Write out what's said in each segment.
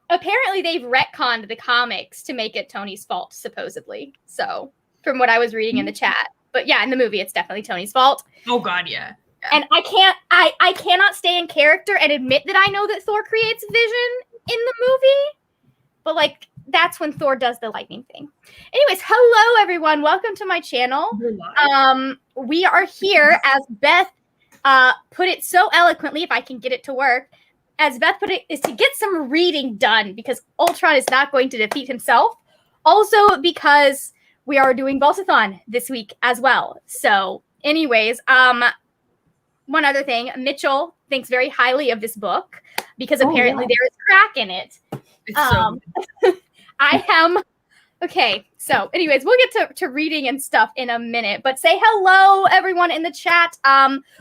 apparently they've retconned the comics to make it Tony's fault, supposedly. So, from what I was reading in the chat. But yeah, in the movie, it's definitely Tony's fault. Oh God, yeah. And I cannot stay in character and admit that I know that Thor creates Vision in the movie. But like, that's when Thor does the lightning thing. Anyways, hello everyone. Welcome to my channel. We are here, as Beth put it so eloquently, if I can get it to work, as Beth put it, is to get some reading done because Ultron is not going to defeat himself. Also because we are doing Vault-a-thon this week as well. So anyways, one other thing, Mitchell thinks very highly of this book because apparently there is crack in it. I am okay. So, anyways, we'll get to reading and stuff in a minute. But say hello, everyone in the chat.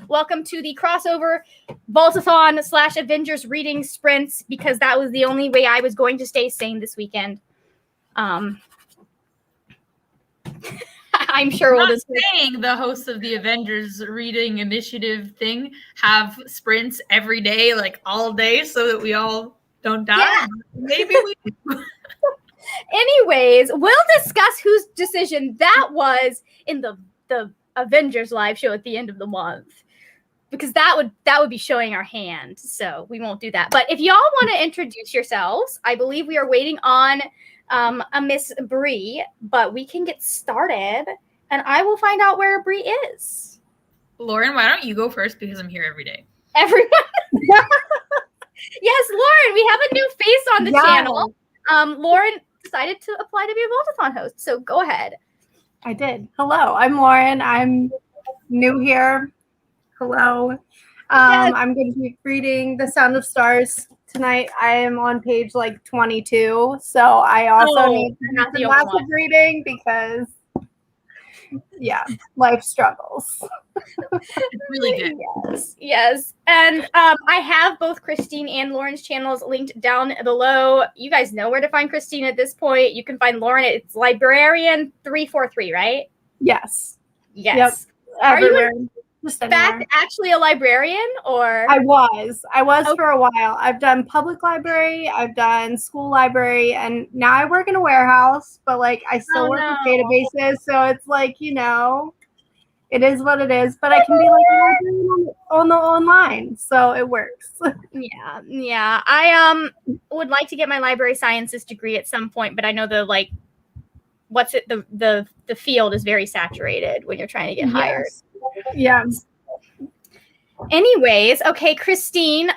Welcome to the crossover Vault-a-thon / Avengers reading sprints because that was the only way I was going to stay sane this weekend. I'm sure we'll just saying the hosts of the Avengers reading initiative thing have sprints every day, like all day, so that we all don't die. Yeah. Maybe we do. Anyways, we'll discuss whose decision that was in the Avengers live show at the end of the month. Because that would be showing our hand. So we won't do that. But if y'all want to introduce yourselves, I believe we are waiting on a Miss Bree, but we can get started and I will find out where Bree is. Lauren, why don't you go first because I'm here every day. Everyone. Yes, Lauren, we have a new face on the channel. Lauren decided to apply to be a Vault-a-thon host, so go ahead. I did. Hello, I'm Lauren. I'm new here. Hello. Yes. I'm going to be reading The Sound of Stars tonight. I am on page like 22, so I also need to do lots of reading because, yeah, life struggles. It's really good. Yes. And I have both Christine and Lauren's channels linked down below. You guys know where to find Christine at this point. You can find Lauren. It's Librarian343, right? Yes. Yes. Yep. Are everywhere. you in fact actually a librarian, or? I was for a while. I've done public library, I've done school library, and now I work in a warehouse, but like I still work with databases, so it's like, you know, it is what it is, but I can be like on the online, so it works. Yeah. I would like to get my library sciences degree at some point, but I know the the field is very saturated when you're trying to get hired. Yeah. Anyways, okay, Christine,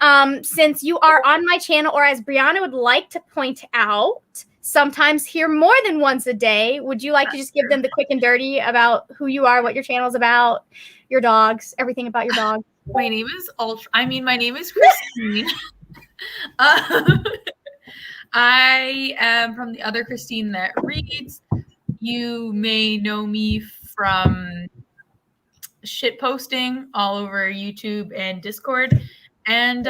since you are on my channel, or as Brianna would like to point out, sometimes here more than once a day, would you like to just give them the quick and dirty about who you are, what your channel's about, your dogs, everything about your dog? My name is my name is Christine. I am from the other Christine that reads. You may know me from shit posting all over YouTube and Discord, and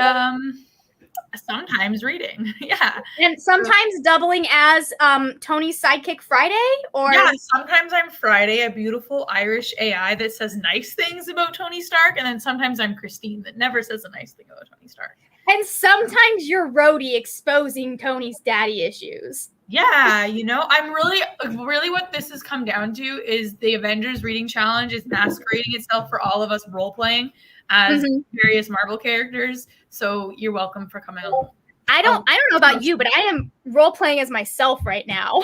sometimes reading. Yeah. And sometimes doubling as Tony's sidekick Friday, or yeah, sometimes I'm Friday, a beautiful Irish AI that says nice things about Tony Stark, and then sometimes I'm Christine that never says a nice thing about Tony Stark. And sometimes you're Rhodey exposing Tony's daddy issues. Yeah, you know, I'm really what this has come down to is the Avengers reading challenge is masquerading itself for all of us role playing as various Marvel characters. So you're welcome for coming along. I don't know about you, but I am role playing as myself right now.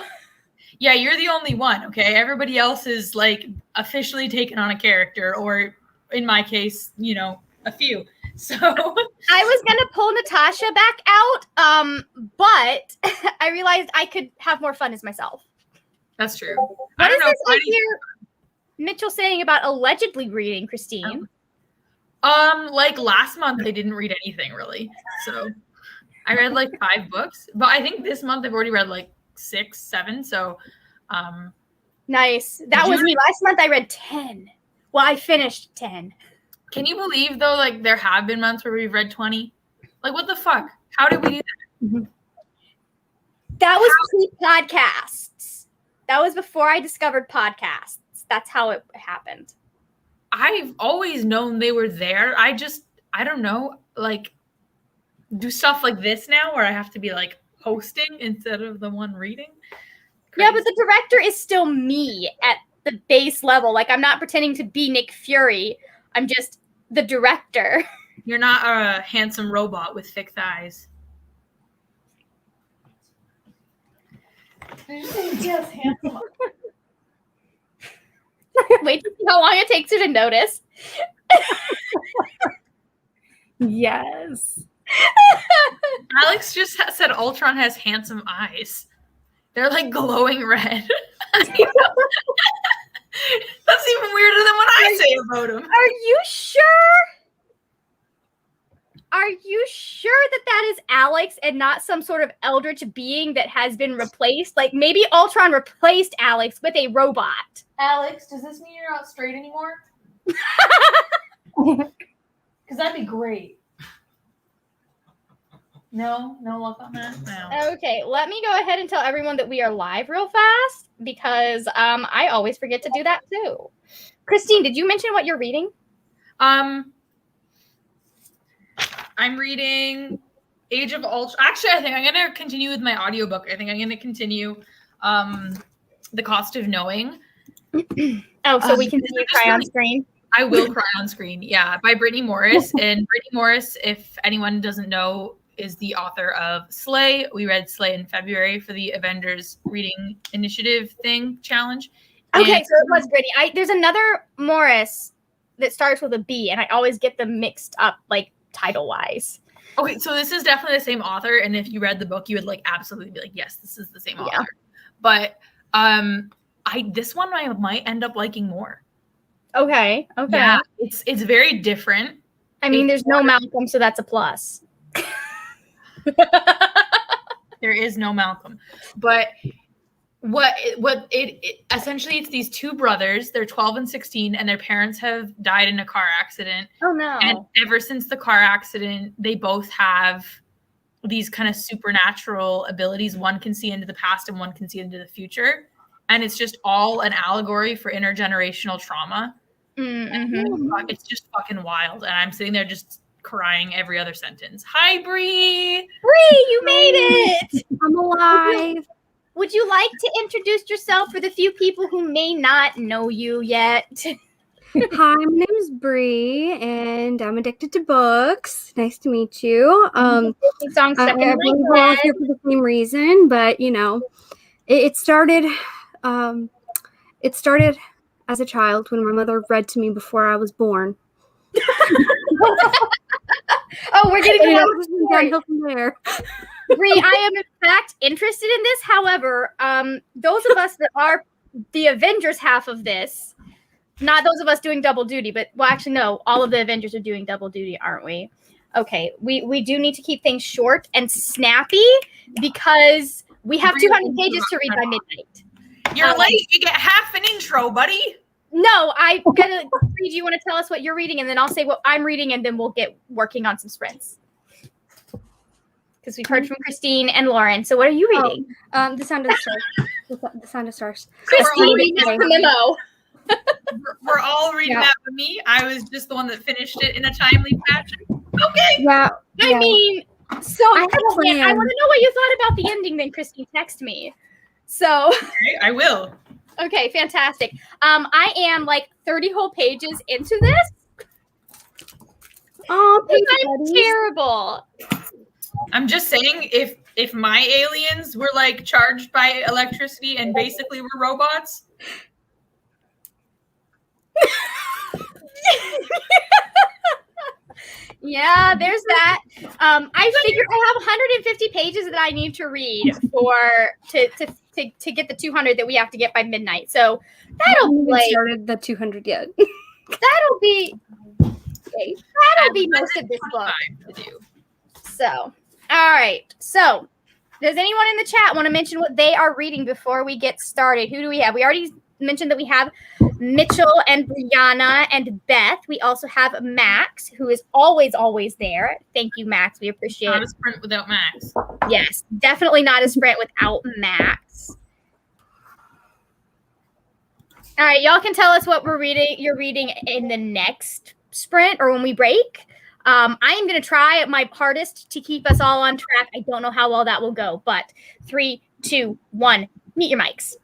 Yeah, you're the only one. Okay, everybody else is like officially taken on a character, or in my case, you know, a few. So I was gonna pull Natasha back out, but I realized I could have more fun as myself. That's true. What is this I hear Mitchell saying about allegedly reading, Christine? Like last month I didn't read anything really. So I read like 5 books, but I think this month I've already read like 6, 7. So nice. That was me. Last month I read 10. Well, I finished 10. Can you believe though, like there have been months where we've read 20? Like what the fuck? How did we do that? That was pre-podcasts. That was before I discovered podcasts. That's how it happened. I've always known they were there. I don't know, like do stuff like this now where I have to be like posting instead of the one reading. Yeah, but the director is still me at the base level. Like, I'm not pretending to be Nick Fury. I'm just the director. You're not a handsome robot with thick thighs. Yes, handsome. Wait to see how long it takes you to notice. Yes. Alex just said Ultron has handsome eyes. They're like glowing red. That's even weirder than what I say about him. Are you sure? Are you sure that that is Alex and not some sort of eldritch being that has been replaced? Like, maybe Ultron replaced Alex with a robot. Alex, does this mean you're not straight anymore? Because that'd be great. No luck on that. No. Okay, let me go ahead and tell everyone that we are live real fast because I always forget to do that too. Christine, did you mention what you're reading? I'm reading Age of Ultron. Actually, I think I'm going to continue with my audiobook. I think I'm going to continue The Cost of Knowing. Oh, so we can see you cry on screen? I will cry on screen. Yeah, by Brittany Morris. And Brittany Morris, if anyone doesn't know, is the author of Slay. We read Slay in February for the Avengers Reading Initiative challenge. Okay, And so it was Brittany. There's another Morris that starts with a B, and I always get them mixed up, like, title-wise. okay, so this is definitely the same author, and if you read the book, you would like absolutely be like, yes, this is the same author. But this one I might end up liking more. Okay. Yeah, it's very different. I mean, there's no Malcolm, so that's a plus. There is no Malcolm, but what it essentially, it's these two brothers. They're 12 and 16, and their parents have died in a car accident. Oh no! And ever since the car accident, they both have these kind of supernatural abilities. One can see into the past, and one can see into the future, and it's just all an allegory for intergenerational trauma. Mm-hmm. It's just fucking wild, and I'm sitting there just crying every other sentence. Hi, Bree! Bree, you made it! I'm alive. Would you like to introduce yourself for the few people who may not know you yet? Hi, my name is Bree, and I'm addicted to books. Nice to meet you. Song I stuck in believe my we're all head. here for the same reason, but you know, it started. It started as a child when my mother read to me before I was born. Oh, we're getting And a it lot was of downhill from there. Bree, I am in fact interested in this. However, those of us that are the Avengers half of this, not those of us doing double duty, but well, actually, no, all of the Avengers are doing double duty, aren't we? Okay, we do need to keep things short and snappy because we have 200 pages to read by midnight. You're late. You get half an intro, buddy. No, I'm gonna read. You want to tell us what you're reading, and then I'll say what I'm reading, and then we'll get working on some sprints. Because we've heard from Christine and Lauren. So what are you reading? The Sound of Stars. The Sound of Stars. Christine, reading read the memo. We're all reading Yeah. that with me. I was just the one that finished it in a timely fashion. Okay. Yeah. I mean, so I had a plan. I want to know what you thought about the ending. Then Christine, text me. So Okay, I will. okay, fantastic. I am like 30 whole pages into this. Oh, I'm terrible. I'm just saying, if my aliens were like charged by electricity and basically were robots. Yeah, there's that. I figure I have 150 pages that I need to read to get the 200 that we have to get by midnight. So that'll haven't like started the 200 yet. that'll be most of this book. To do. So, all right. So, does anyone in the chat want to mention what they are reading before we get started? Who do we have? We already mentioned that we have Mitchell and Brianna and Beth. We also have Max, who is always there. Thank you, Max. We appreciate Not it. a sprint without Max. Yes, definitely not a sprint without Max. All right, y'all can tell us what we're reading. You're reading in the next sprint or when we break. I am going to try my hardest to keep us all on track. I don't know how well that will go, but 3, 2, 1, meet your mics.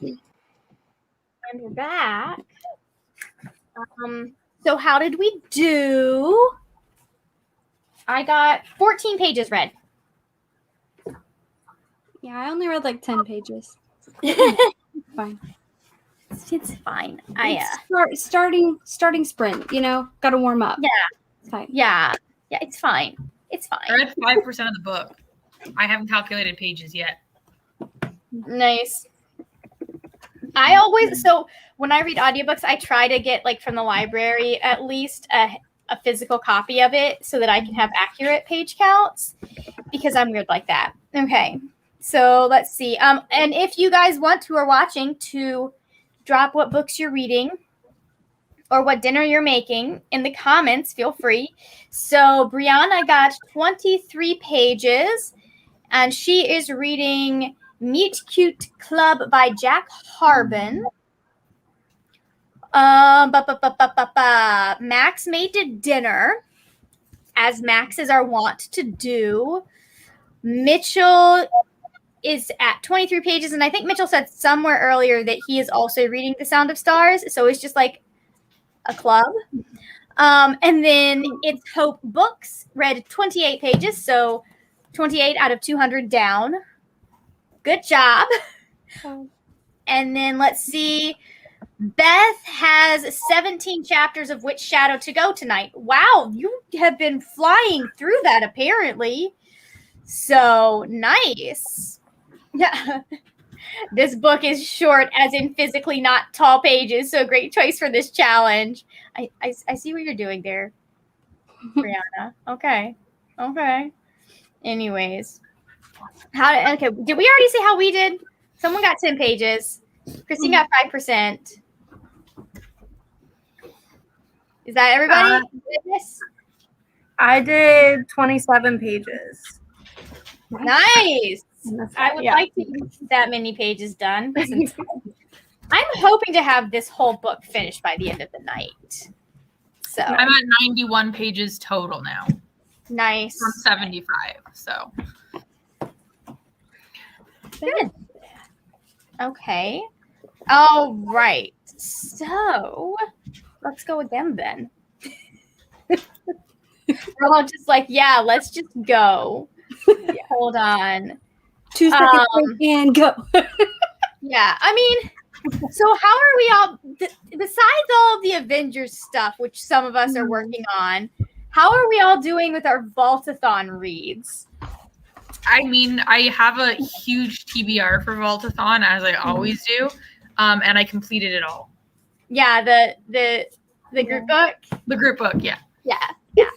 And we're back. So how did we do? I got 14 pages read. Yeah, I only read like 10 pages. Fine. It's fine. Starting sprint, you know, gotta warm up. Yeah. It's fine. Yeah, it's fine. It's I fine. read 5% of the book. I haven't calculated pages yet. Nice. So when I read audiobooks, I try to get like from the library at least a physical copy of it so that I can have accurate page counts because I'm weird like that. Okay. So let's see. And if you guys want to or watching to drop what books you're reading or what dinner you're making in the comments, feel free. So Brianna got 23 pages and she is reading Meet Cute Club by Jack Harbin. Max made dinner, as Max is our wont to do. Mitchell is at 23 pages, and I think Mitchell said somewhere earlier that he is also reading The Sound of Stars, so it's just like a club. And then it's Hope Books, read 28 pages, so 28 out of 200 down. Good job. And then let's see. Beth has 17 chapters of Witch Shadow to go tonight. Wow, you have been flying through that apparently. So nice. Yeah. This book is short, as in physically not tall pages, so great choice for this challenge. I see what you're doing there, Brianna. Okay. Anyways. Did we already say how we did? Someone got 10 pages. Christine got 5%. Is that everybody? I did 27 pages. Nice. I would like to get that many pages done. I'm hoping to have this whole book finished by the end of the night. So I'm at 91 pages total now. Nice. From 75. So good. Okay. All right. So let's go again then. We're all just like, yeah, let's just go. Hold on. 2 seconds and go. Yeah, I mean, so how are we all, besides all of the Avengers stuff, which some of us are working on, how are we all doing with our Vaultathon reads? I mean, I have a huge TBR for Vaultathon, as I always do, and I completed it all. Yeah, the group book? The group book, yeah. Yeah.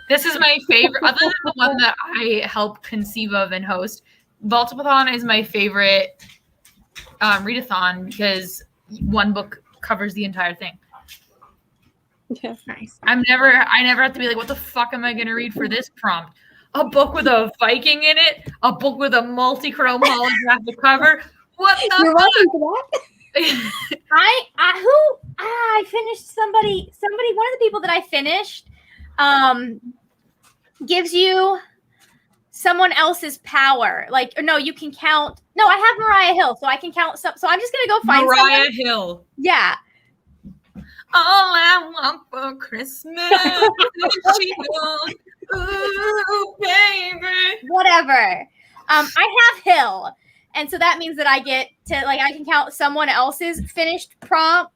This is my favorite, other than the one that I help conceive of and host. Vaultathon is my favorite readathon because one book covers the entire thing. Yeah, nice. I never have to be like, what the fuck am I going to read for this prompt? A book with a Viking in it? A book with a multi-chrome holographic cover? What the You're fuck? welcome for that. I finished somebody, one of the people that I finished gives you someone else's power. Like, or no, you can count. No, I have Mariah Hill, so I can count some. So I'm just going to go find Mariah someone. Hill. Yeah. All I want for Christmas is you. Ooh, baby. Whatever. I have Hill. And so that means that I get to, like, I can count someone else's finished prompt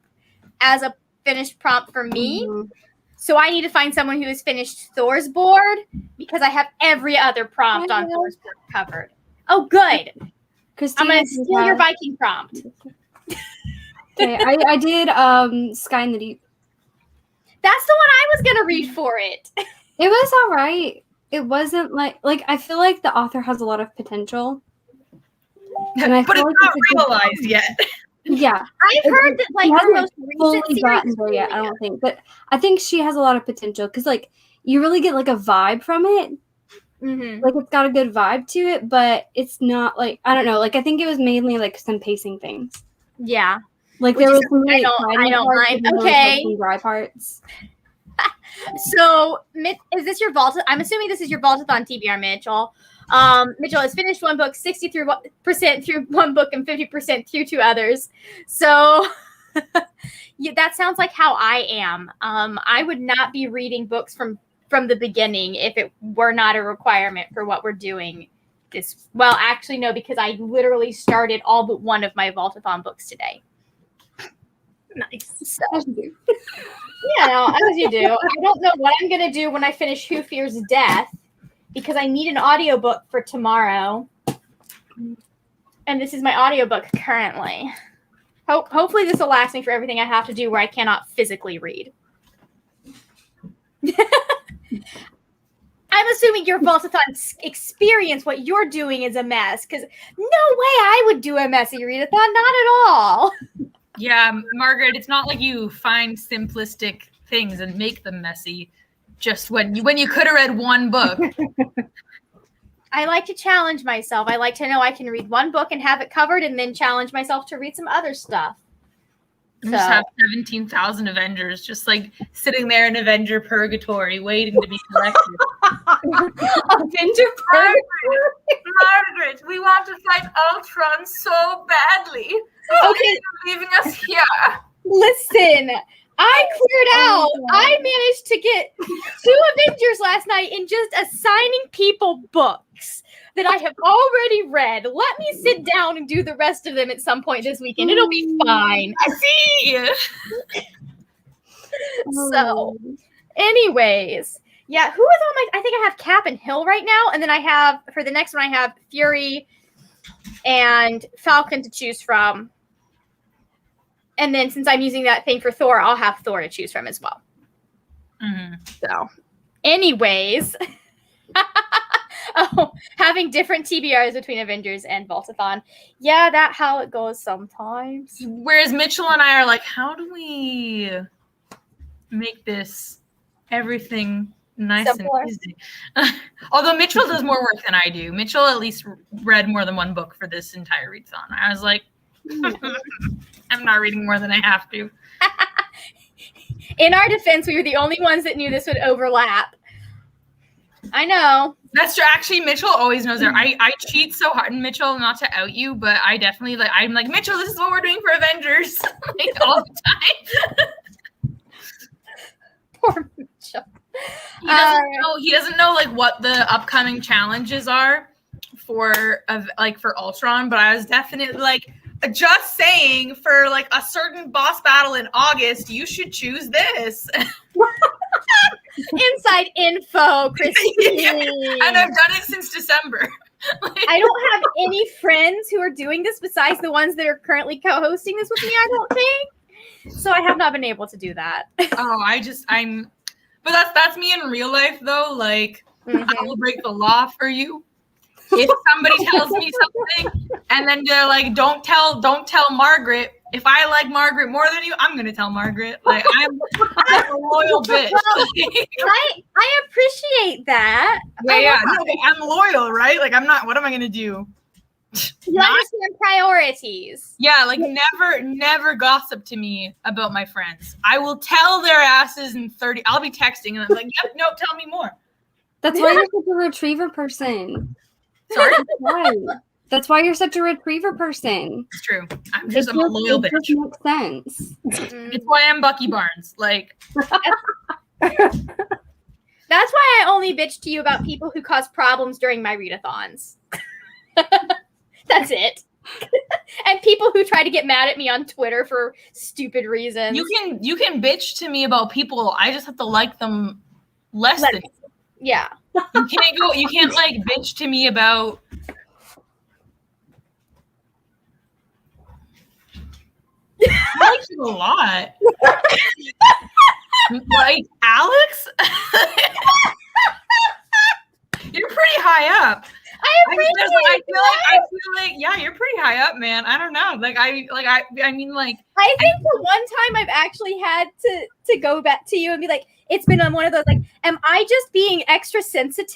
as a finished prompt for me. Mhm. So I need to find someone who has finished Thor's board because I have every other prompt on Thor's board covered. Oh, good. I'm going to steal your Viking prompt. Okay, I did Sky in the Deep. That's the one I was going to read for it. It was all right. It wasn't like I feel like the author has a lot of potential. And I But feel it's like not it's a good realized book. yet. Yeah. I've heard that, like, She her hasn't most fully recent series gotten is there really yet, I good. don't think. But I think she has a lot of potential because, like, you really get, like, a vibe from it. Mm-hmm. Like, it's got a good vibe to it, but it's not, like, I don't know. Like, I think it was mainly, like, some pacing things. Yeah. Like, Which there is was some okay. really I don't exciting parts, mind. and then there was, Okay. like, some dry parts. So, is this your Vault? I'm assuming this is your Vaultathon TBR, Mitchell. Mitchell has finished one book, 63% through one book, and 50% through two others. So yeah, that sounds like how I am. I would not be reading books from the beginning if it were not a requirement for what we're doing. Well, actually, no, because I literally started all but one of my Vaultathon books today. Nice. So, yeah, as you do. I don't know what I'm going to do when I finish Who Fears Death, because I need an audiobook for tomorrow. And this is my audiobook currently. Hopefully this will last me for everything I have to do where I cannot physically read. I'm assuming your Vaultathon experience, what you're doing, is a mess, because no way I would do a messy readathon, not at all. Yeah, Margaret, it's not like you find simplistic things and make them messy just when you could have read one book. I like to challenge myself. I like to know I can read one book and have it covered and then challenge myself to read some other stuff. You just have 17,000 Avengers just like sitting there in Avenger purgatory waiting to be collected. Avenger Margaret, we want to fight Ultron so badly. Okay, Leaving us here. listen. I cleared out. I managed to get 2 Avengers last night in just assigning people books that I have already read. Let me sit down and do the rest of them at some point this weekend. It'll be fine. I see. So, anyways, yeah, who is on my? I think I have Cap and Hill right now, and then I have for the next one I have Fury and Falcon to choose from. And then since I'm using that thing for Thor, I'll have Thor to choose from as well. Mm-hmm. So, anyways, having different TBRs between Avengers and Vaultathon. Yeah, that's how it goes sometimes. Whereas Mitchell and I are like, how do we make this everything nice Simpler. and easy? Although Mitchell does more work than I do. Mitchell at least read more than one book for this entire readathon. I was like, I'm not reading more than I have to. In our defense, we were the only ones that knew this would overlap. I know. That's true. Actually, Mitchell always knows that. I cheat so hard, and Mitchell, not to out you, but I definitely I'm like, Mitchell, this is what we're doing for Avengers, like all the time. Poor Mitchell. He doesn't know like what the upcoming challenges are for Ultron, but I was definitely like, just saying, for like a certain boss battle in August, you should choose this. Inside info, Christine. Yeah, and I've done it since December. I don't have any friends who are doing this besides the ones that are currently co-hosting this with me, I don't think. So I have not been able to do that. But that's me in real life though. Like, Mhm. I will break the law for you. If somebody tells me something and then they're like, don't tell Margaret. If I like Margaret more than you, I'm gonna tell Margaret. Like, I'm a loyal bitch. I appreciate that. Yeah. No, I'm loyal, right? Like, I'm not. What am I gonna do? You understand priorities. Yeah, like never gossip to me about my friends. I will tell their asses in 30. I'll be texting and I'm like, yep, no, tell me more. That's why you're such a retriever person. Sorry, Right. That's why you're such a retriever person. it's true. I'm a loyal it bitch. just makes sense. It's why I'm Bucky Barnes. Like, That's why I only bitch to you about people who cause problems during my readathons. That's it. And people who try to get mad at me on Twitter for stupid reasons. you can bitch to me about people. I just have to like them less than Yeah. you can't like bitch to me about I like you a lot. Like Alex? You're pretty high up. I appreciate I feel like yeah, you're pretty high up, man. I don't know. I mean I think the one time I've actually had to go back to you and be like, it's been on one of those like, am I just being extra sensitive?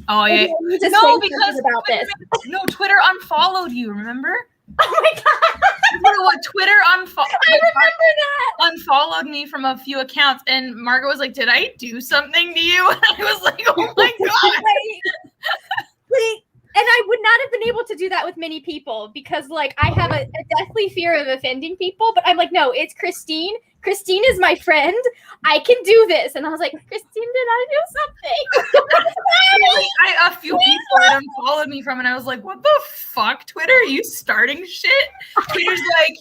oh yeah. Or just No, saying because something about this. no, Twitter unfollowed you, remember? Oh my god, Remember what Twitter I remember that. unfollowed me from a few accounts, and Margaret was like, did I do something to you? And I was like, oh my god. Honestly, and I would not have been able to do that with many people because, like, I have a deathly fear of offending people. But I'm like, no, it's Christine. Christine is my friend. I can do this. And I was like, Christine, did I do something? A few people had unfollowed me from, and I was like, what the fuck, Twitter? Are you starting shit? Twitter's like,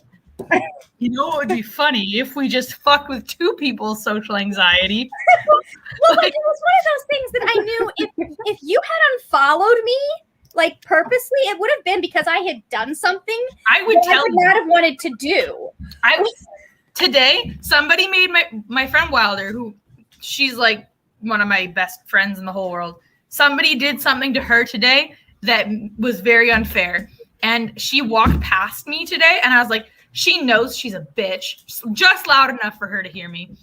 you know what would be funny if we just fuck with two people's social anxiety? Well, like, it was one of those things that I knew if you had unfollowed me, like, purposely, it would have been because I had done something I would tell I would you. not have wanted to do. Today, somebody made my friend Wilder, who she's like one of my best friends in the whole world. Somebody did something to her today that was very unfair. And she walked past me today, and I was like, she knows she's a bitch. Just loud enough for her to hear me.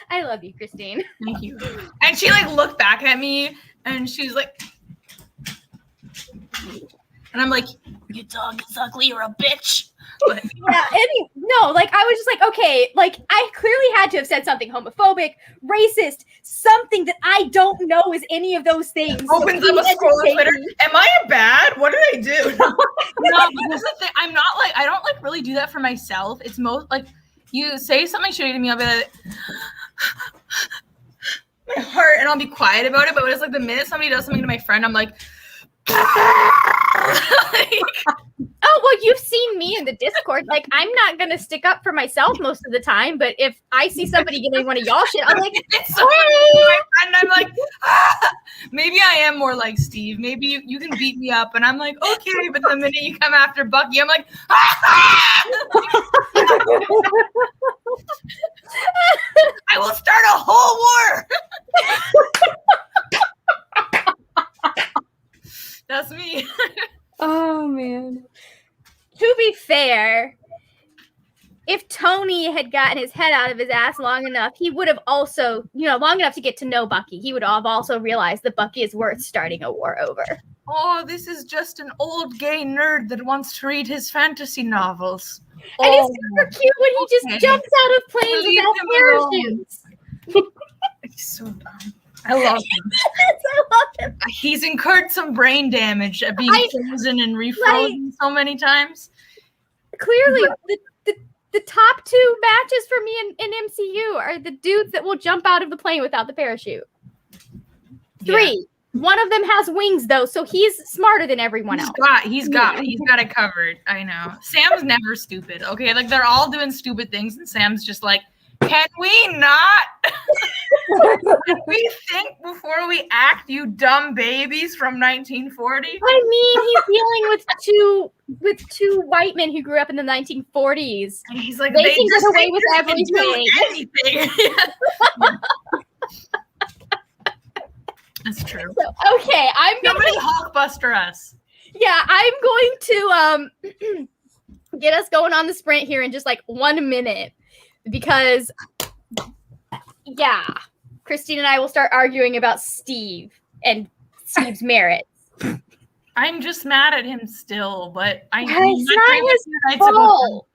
I love you, Christine. Thank you. And she like looked back at me, and she's like, and I'm like, you dog is ugly, you're a bitch. But, Yeah, no, like, I was just like, okay, like, I clearly had to have said something homophobic, racist, something that I don't know is any of those things. opens up a scroll of Twitter. Am I bad? What did I do? No, but this is the thing. I'm not like, I don't like really do that for myself. It's most like you say something shitty to me, I'll be like, my heart, and I'll be quiet about it. But when it's like the minute somebody does something to my friend, I'm like, Oh, well, you've seen me in the Discord. Like, I'm not going to stick up for myself most of the time, but if I see somebody giving one of y'all shit, I'm like, it's so my friend, I'm like, maybe I am more like Steve. Maybe you can beat me up, and I'm like, okay. But the minute you come after Bucky, I'm like, I will start a whole war. That's me. Oh man. to be fair, if Tony had gotten his head out of his ass long enough, he would have also, long enough to get to know Bucky, he would have also realized that Bucky is worth starting a war over. Oh, this is just an old gay nerd that wants to read his fantasy novels. And it's super cute when he just okay. jumps out of planes Leave without him parachutes. He's so dumb. I love him. I love him. He's incurred some brain damage at being frozen and refrozen so many times. Clearly, the top two matches for me in MCU are the dudes that will jump out of the plane without the parachute. Three. One of them has wings, though, so he's smarter than everyone else. He's got it covered. I know. Sam's never stupid. Okay, like they're all doing stupid things, and Sam's just like, can we not? Can we think before we act, you dumb babies from 1940? I mean, he's dealing with two white men who grew up in the 1940s. And he's like, they can just get away think with they can do everything. anything. That's true. So, okay, Somebody Hulkbuster us. Yeah, I'm going to get us going on the sprint here in just like 1 minute because, Christine and I will start arguing about Steve and Steve's merits. I'm just mad at him still, but It's not his fault.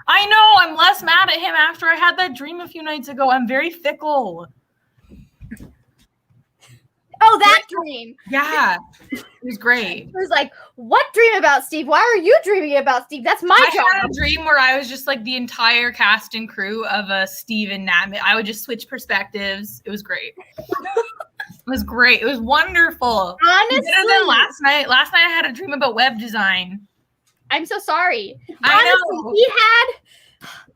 I know, I'm less mad at him after I had that dream a few nights ago. I'm very fickle. Oh, that dream. Yeah, it was great. It was like, what dream about Steve? Why are you dreaming about Steve? That's my job. I had a dream where I was just like the entire cast and crew of Steve and Nat. I would just switch perspectives. It was great. It was great. It was wonderful. Honestly. Better than last night. Last night I had a dream about web design. I'm so sorry. I Honestly,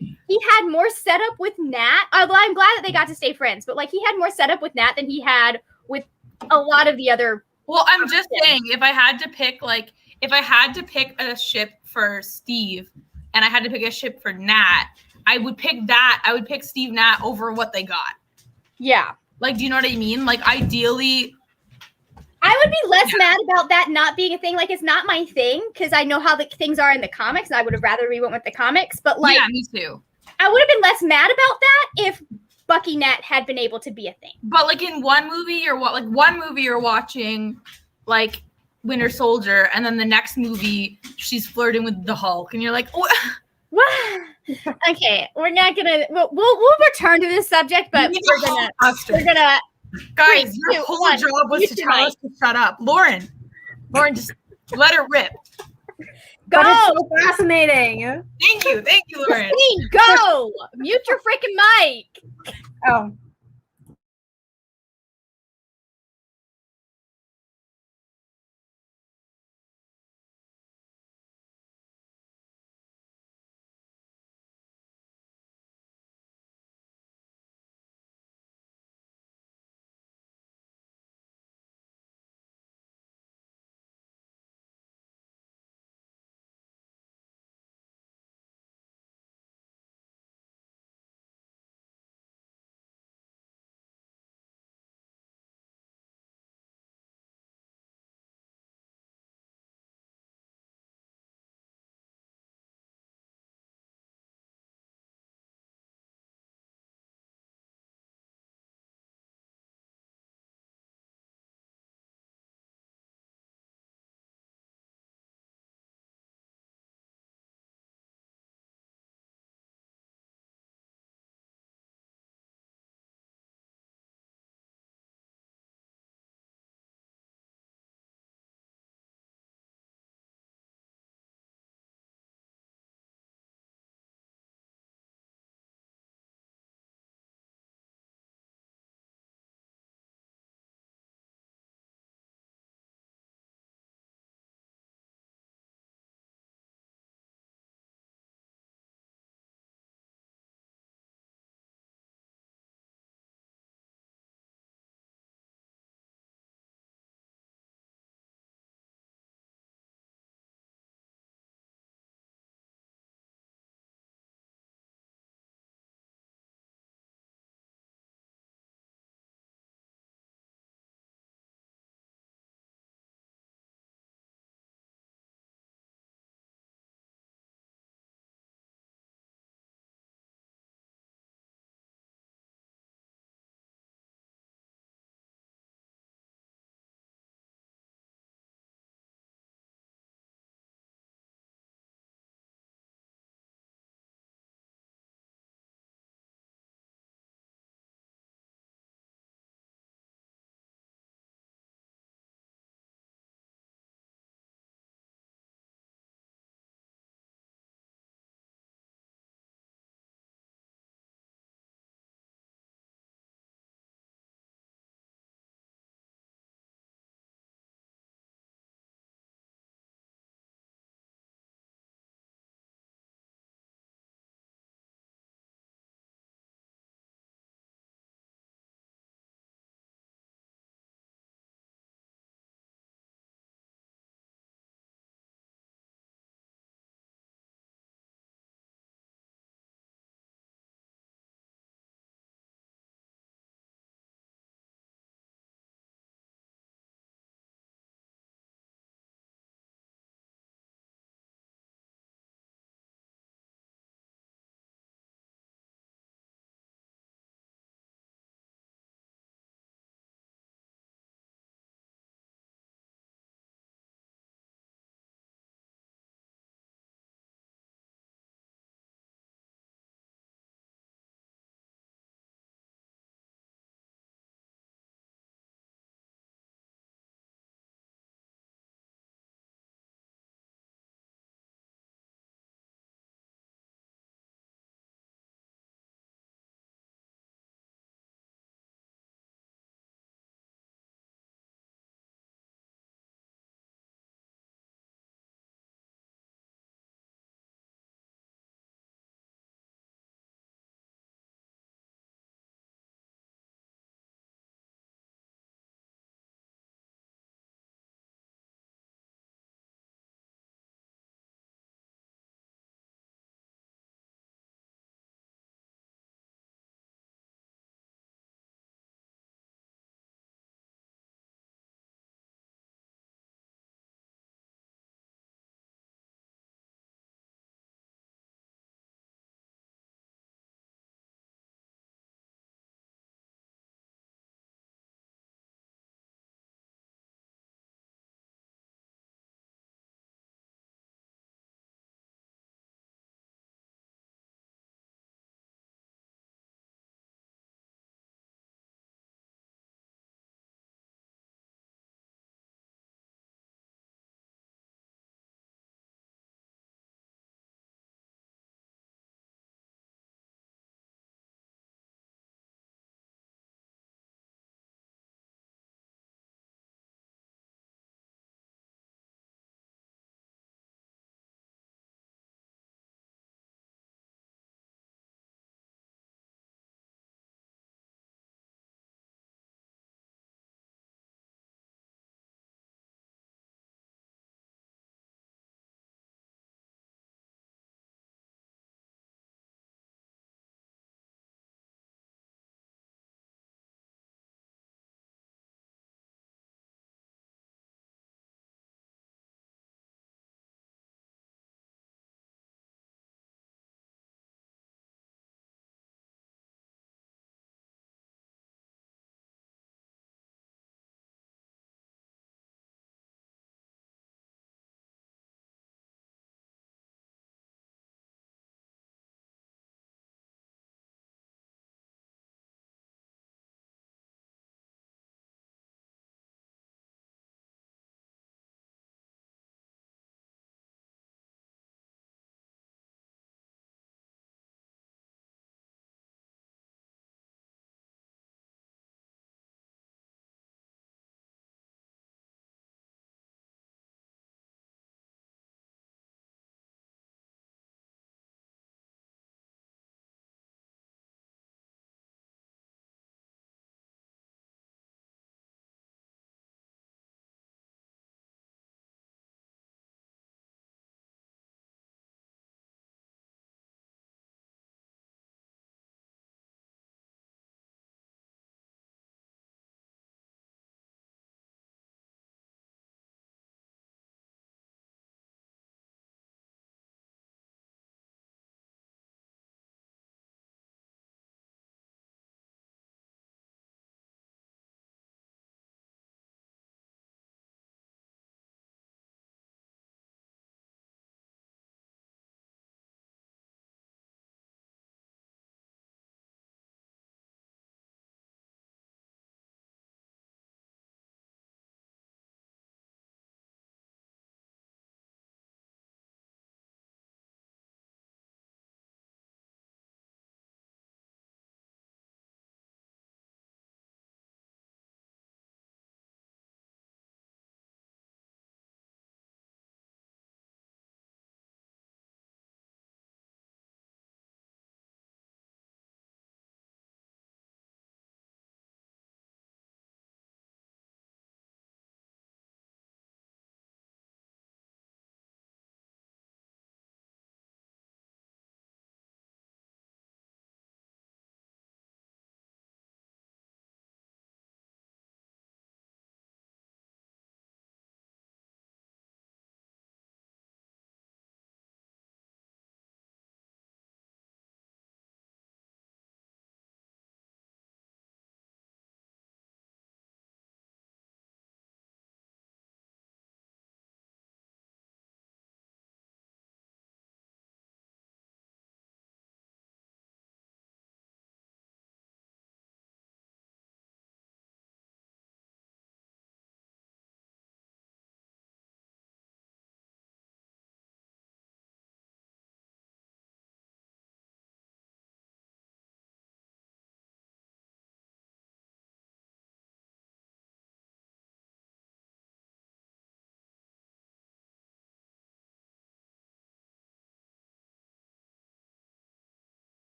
know. he had more setup with Nat. Well, I'm glad that they got to stay friends, but like he had more setup with Nat than he had with a lot of the other. Well, I'm just saying, if I had to pick a ship for Steve and I had to pick a ship for Nat, I would pick that. I would pick Steve Nat over what they got. Yeah. Like, do you know what I mean? Like, ideally, I would be less mad about that not being a thing. Like, it's not my thing because I know how the things are in the comics, and I would have rather we went with the comics. But like, yeah, me too. I would have been less mad about that if Bucky Nat had been able to be a thing. But like in one movie you're watching like Winter Soldier, and then the next movie she's flirting with the Hulk, and you're like, what? Okay, we're not gonna. We'll return to this subject, but we're gonna Guys, Three, your two, whole one. job was Mute to your tell mic. us to shut up. Lauren, just let her rip. But Go, it's so fascinating. Thank you, Lauren. Christine, go. Mute your freaking mic. Oh.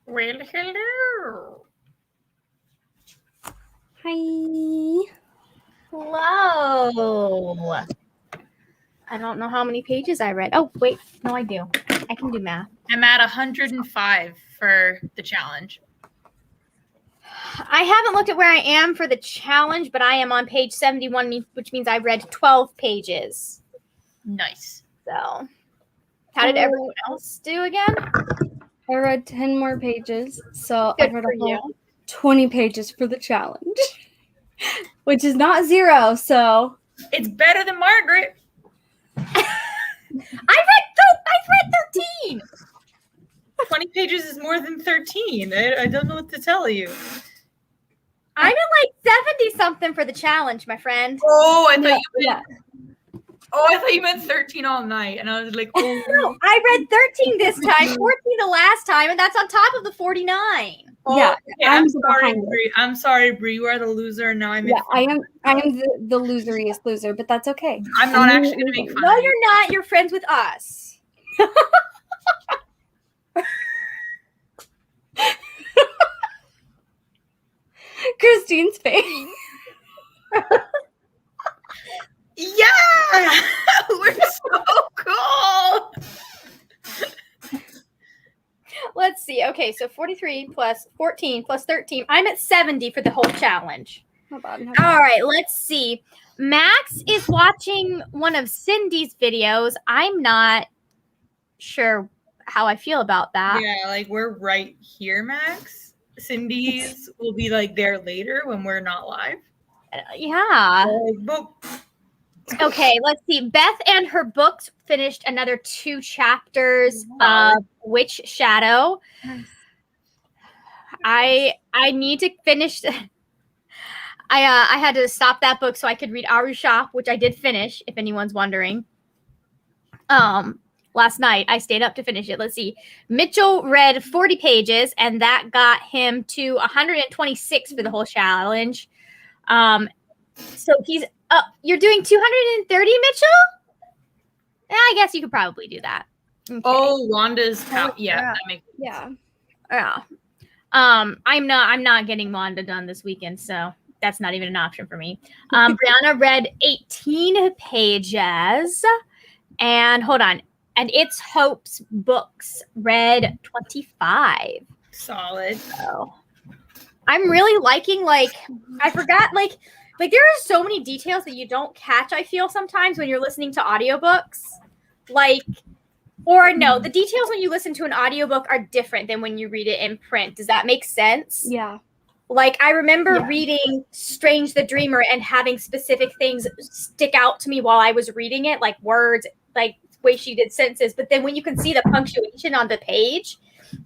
Well, hello. Hi. Hello. I don't know how many pages I read. Oh, wait. No, I do. I can do math. I'm at 105 for the challenge. I haven't looked at where I am for the challenge, but I am on page 71, which means I read 12 pages. Nice. So, how did everyone else do again? I read 10 more pages, so Good I read for a whole you. 20 pages for the challenge, which is not 0. So It's better than Margaret. I read 13. 20 pages is more than 13. I don't know what to tell you. I'm at like 70 something for the challenge, my friend. Oh, I thought yeah. you meant 13 all night, and I was like, oh. No, I read 13 this time, 14 the last time, and that's on top of the 49. Oh, Yeah, okay, I'm I'm sorry, behind it. Brie. I'm sorry, Brie. You are the loser, and now I'm. Yeah, I am the loseriest loser, but that's okay. I'm not actually gonna make fun. No, of you. you're not. You're friends with us. Christine's face. Yeah, we're so cool. Let's see. Okay, so 43 plus 14 plus 13. I'm at 70 for the whole challenge. Not bad, not All bad. right, let's see. Max is watching one of Cindy's videos. I'm not sure how I feel about that. Yeah, like we're right here, Max. Cindy's will be like there later when we're not live. Yeah. But Okay, let's see. Beth and her books finished another 2 chapters Wow. of Witch Shadow. I need to finish. I had to stop that book so I could read Arusha, which I did finish, if anyone's wondering. Last night I stayed up to finish it. Let's see. Mitchell read 40 pages, and that got him to 126 for the whole challenge. So he's you're doing 230, Mitchell? Yeah, I guess you could probably do that. Okay. oh, Wanda's yeah. that makes Yeah. Yeah. I'm not getting Wanda done this weekend, so that's not even an option for me. Brianna read 18 pages, and hold on, and It's Hope's books read 25. solid. So I'm really liking, like, I forgot, like there are so many details that you don't catch, I feel, sometimes when you're listening to audiobooks. Like, or no, the details when you listen to an audiobook are different than when you read it in print. Does that make sense? Yeah. Like, I remember Yeah. reading Strange the Dreamer and having specific things stick out to me while I was reading it, like words, like way she did sentences. But then when you can see the punctuation on the page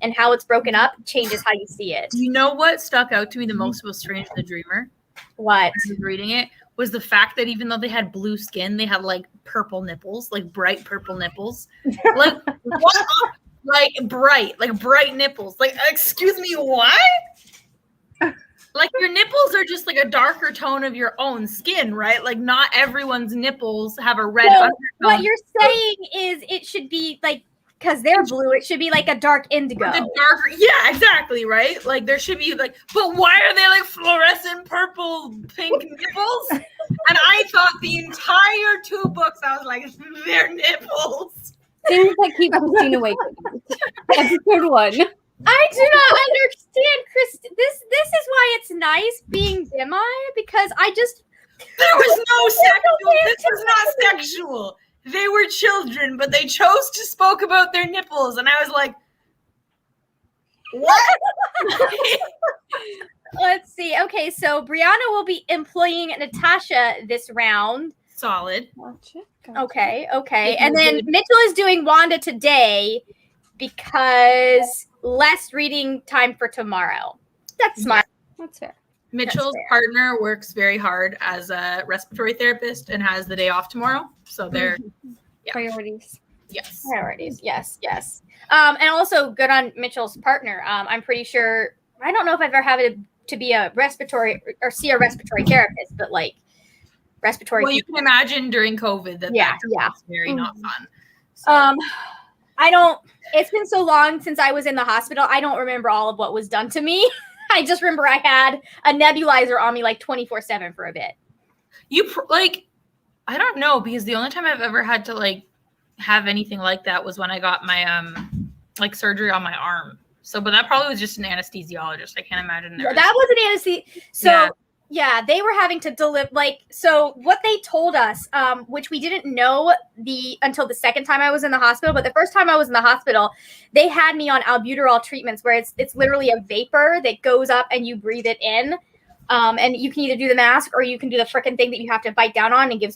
and how it's broken up, changes how you see it. You know what stuck out to me the most was Strange the Dreamer? What? I was reading it was the fact that even though they had blue skin, they had like purple nipples, like bright purple nipples. Like what? Like bright nipples. Like, excuse me, what? Like your nipples are just like a darker tone of your own skin, right? Like not everyone's nipples have a red So undertone. what you're saying is it should be like, because they're blue, it should be like a dark indigo. The darker, yeah, exactly, right? Like there should be like, but why are they like fluorescent purple pink nipples? And I thought the entire 2 books, I was like, they're nipples. Things that keep Christine awake. Episode 1. I do not understand, Chris. This is why it's nice being Demi, because I just There was no sexual. okay, This was not sexual. They were children, but they chose to spoke about their nipples, and I was like, what? let's see. Okay, so Brianna will be employing Natasha this round. Solid. Gotcha. Okay. If And you then would- Mitchell is doing Wanda today because less reading time for tomorrow. That's smart. That's fair. Mitchell's fair. partner works very hard as a respiratory therapist and has the day off tomorrow. So they're, Yeah. Priorities. yes. Priorities. Yes. And also good on Mitchell's partner. I'm pretty sure, I don't know if I've ever had it to be a respiratory or see a respiratory therapist, but like respiratory. Well, you can imagine during COVID that Yeah. was very not fun. So, It's been so long since I was in the hospital. I don't remember all of what was done to me. I just remember I had a nebulizer on me like 24/7 for a bit. I don't know, because the only time I've ever had to like have anything like that was when I got my like surgery on my arm. So, but that probably was just an anesthesiologist. I can't imagine That was an anesthesia. So yeah, they were having to deliver so what they told us, which we didn't know until the second time I was in the hospital, but the first time I was in the hospital, they had me on albuterol treatments where it's literally a vapor that goes up and you breathe it in. And you can either do the mask or you can do the frickin' thing that you have to bite down on and gave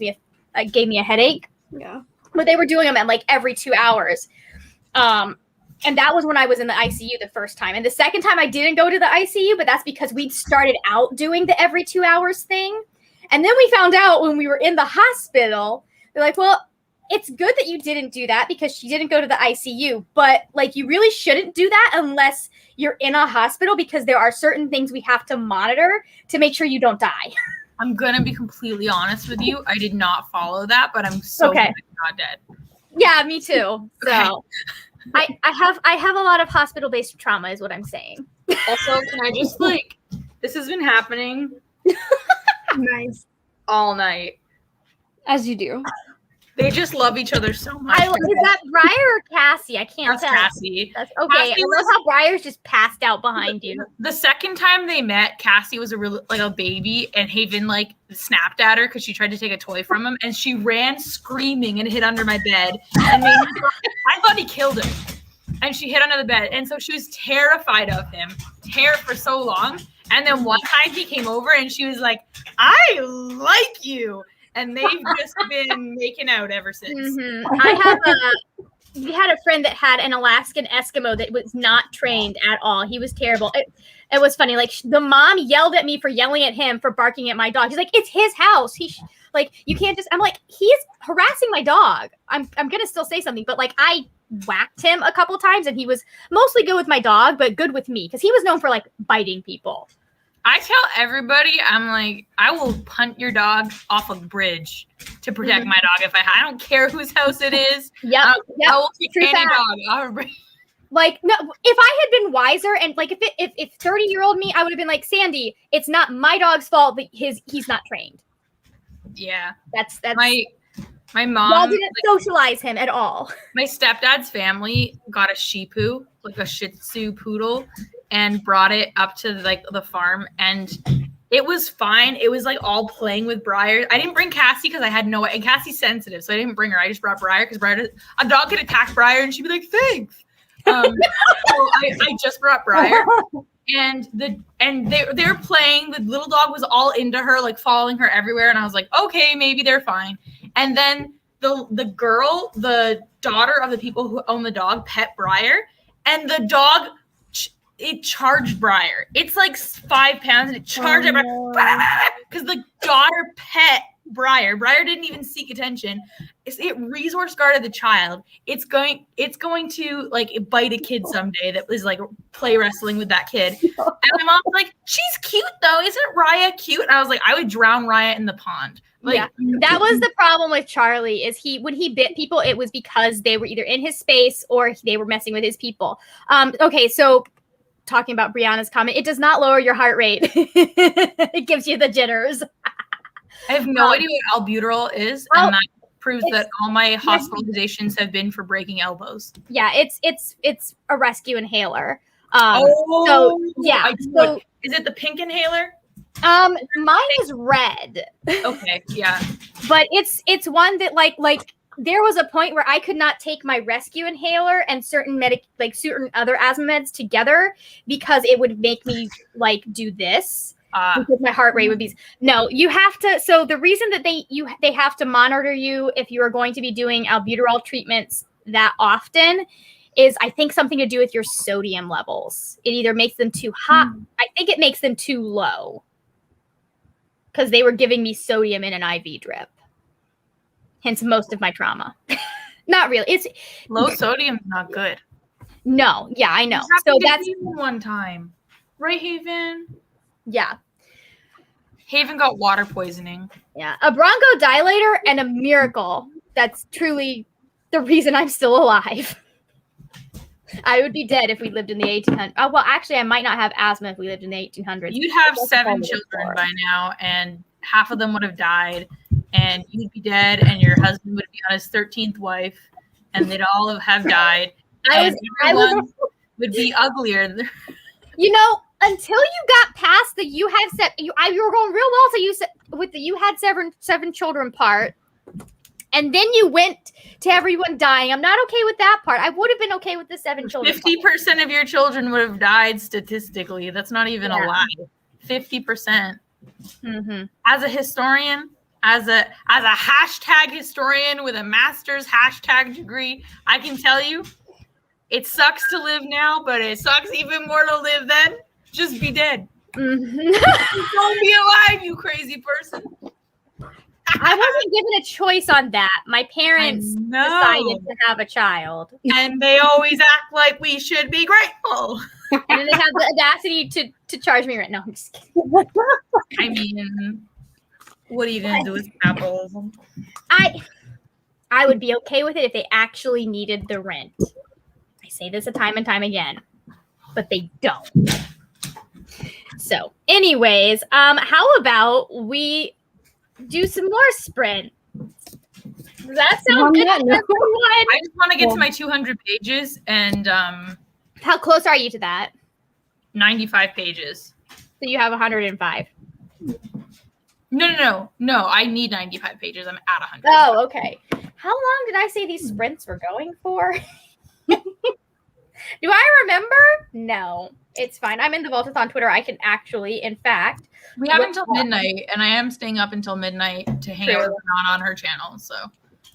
me a headache. Yeah. But they were doing them at like every 2 hours. And that was when I was in the ICU the first time. And the second time I didn't go to the ICU, but that's because we'd started out doing the every 2 hours thing. And then we found out when we were in the hospital, they're like, well, it's good that you didn't do that because she didn't go to the ICU. But like, you really shouldn't do that unless you're in a hospital, because there are certain things we have to monitor to make sure you don't die. I'm going to be completely honest with you. I did not follow that, but I'm so glad I'm not dead. Yeah, me too. So I have a lot of hospital-based trauma is what I'm saying. Also, can I just this has been happening Nice. all night. As you do. They just love each other so much. Is that Briar or Cassie? I can't That's tell. Cassie. That's okay. Cassie I love how Briar's just passed out behind you. The second time they met, Cassie was a baby, and Haven snapped at her because she tried to take a toy from him, and she ran screaming and hid under my bed. And I thought he killed her, and she hid under the bed, and so she was terrified of him, for so long. And then one time he came over, and she was like, "I like you." And they've just been making out ever since. Mm-hmm. We had a friend that had an Alaskan Eskimo that was not trained at all. He was terrible. It was funny. Like, the mom yelled at me for yelling at him for barking at my dog. He's like, it's his house. You can't just, I'm like, he's harassing my dog. I'm going to still say something, but I whacked him a couple times, and he was mostly good with my dog, but good with me because he was known for biting people. I tell everybody, I'm like, I will punt your dog off a bridge to protect my dog. I don't care whose house it is. I will kick any dog off a bridge. No, if I had been wiser and if 30-year-old me, I would have been like, Sandy, it's not my dog's fault that he's not trained. Yeah. That's my mom. Y'all didn't socialize him at all. My stepdad's family got a Shih Tzu, a Shih Tzu poodle, and brought it up to the farm, and it was fine. It was all playing with Briar. I didn't bring Cassie because I had and Cassie's sensitive, so I didn't bring her. I just brought Briar because a dog could attack Briar and she'd be like, thanks. So I just brought Briar, and they were playing. The little dog was all into her, following her everywhere, and I was like, okay, maybe they're fine. And then the girl, the daughter of the people who own the dog, pet Briar, and the dog, it charged Briar. It's 5 pounds, and it charged because the daughter pet Briar. Briar didn't even seek attention. It resource guarded the child. It's going to bite a kid someday that was play wrestling with that kid. And my mom's like, she's cute though. Isn't Raya cute? And I was like, I would drown Raya in the pond. That was the problem with Charlie. Is when he bit people, it was because they were either in his space or they were messing with his people. Okay, so talking about Brianna's comment, it does not lower your heart rate. It gives you the jitters. I have no idea what albuterol is, and that proves that all my hospitalizations have been for breaking elbows. Yeah, it's a rescue inhaler. So is it the pink inhaler? Mine is red. Okay, yeah. But it's one that there was a point where I could not take my rescue inhaler and certain certain other asthma meds together because it would make me do this. Because my heart rate would be you have to. So the reason that they have to monitor you if you are going to be doing albuterol treatments that often is, I think, something to do with your sodium levels. It either makes them too hot. I think it makes them too low because they were giving me sodium in an IV drip. Hence most of my trauma. Not really. It's low sodium is not good. No, yeah, I know. So that's one time, right, Haven? Yeah. Haven got water poisoning. Yeah. A bronchodilator and a miracle. That's truly the reason I'm still alive. I would be dead if we lived in the 1800s. Oh, well, actually, I might not have asthma if we lived in the 1800s. You'd have That's 7 probably children four. by now, and half of them would have died, and you'd be dead, and your husband would be on his 13th wife, and they'd all have died, and everyone would be uglier. You know, until you got past the you were going real well. So you said with the you had seven children part, and then you went to everyone dying. I'm not okay with that part. I would have been okay with the 7 children. 50% of your children would have died statistically. That's not even a lie. 50%. Mm-hmm. As a historian, as a hashtag historian with a master's hashtag degree, I can tell you, it sucks to live now, but it sucks even more to live then. Just be dead. Mm-hmm. Don't be alive, you crazy person. I wasn't given a choice on that. My parents decided to have a child. And they always act like we should be grateful. And then they have the audacity to charge me rent. No, I'm just kidding. I mean, what are you going to do with capitalism? I would be okay with it if they actually needed the rent. I say this a time and time again, but they don't. So, anyways, how about we do some more sprint? Does that sound good? No. I just want to get to my 200 pages and How close are you to that? 95 pages. So you have 105. No. I need 95 pages. I'm at 100. Oh, okay. How long did I say these sprints were going for? Do I remember? No, it's fine. I'm in the Vaultathon Twitter. I can actually, in fact, We have until midnight, and I am staying up until midnight to hang out with Renan on her channel. So,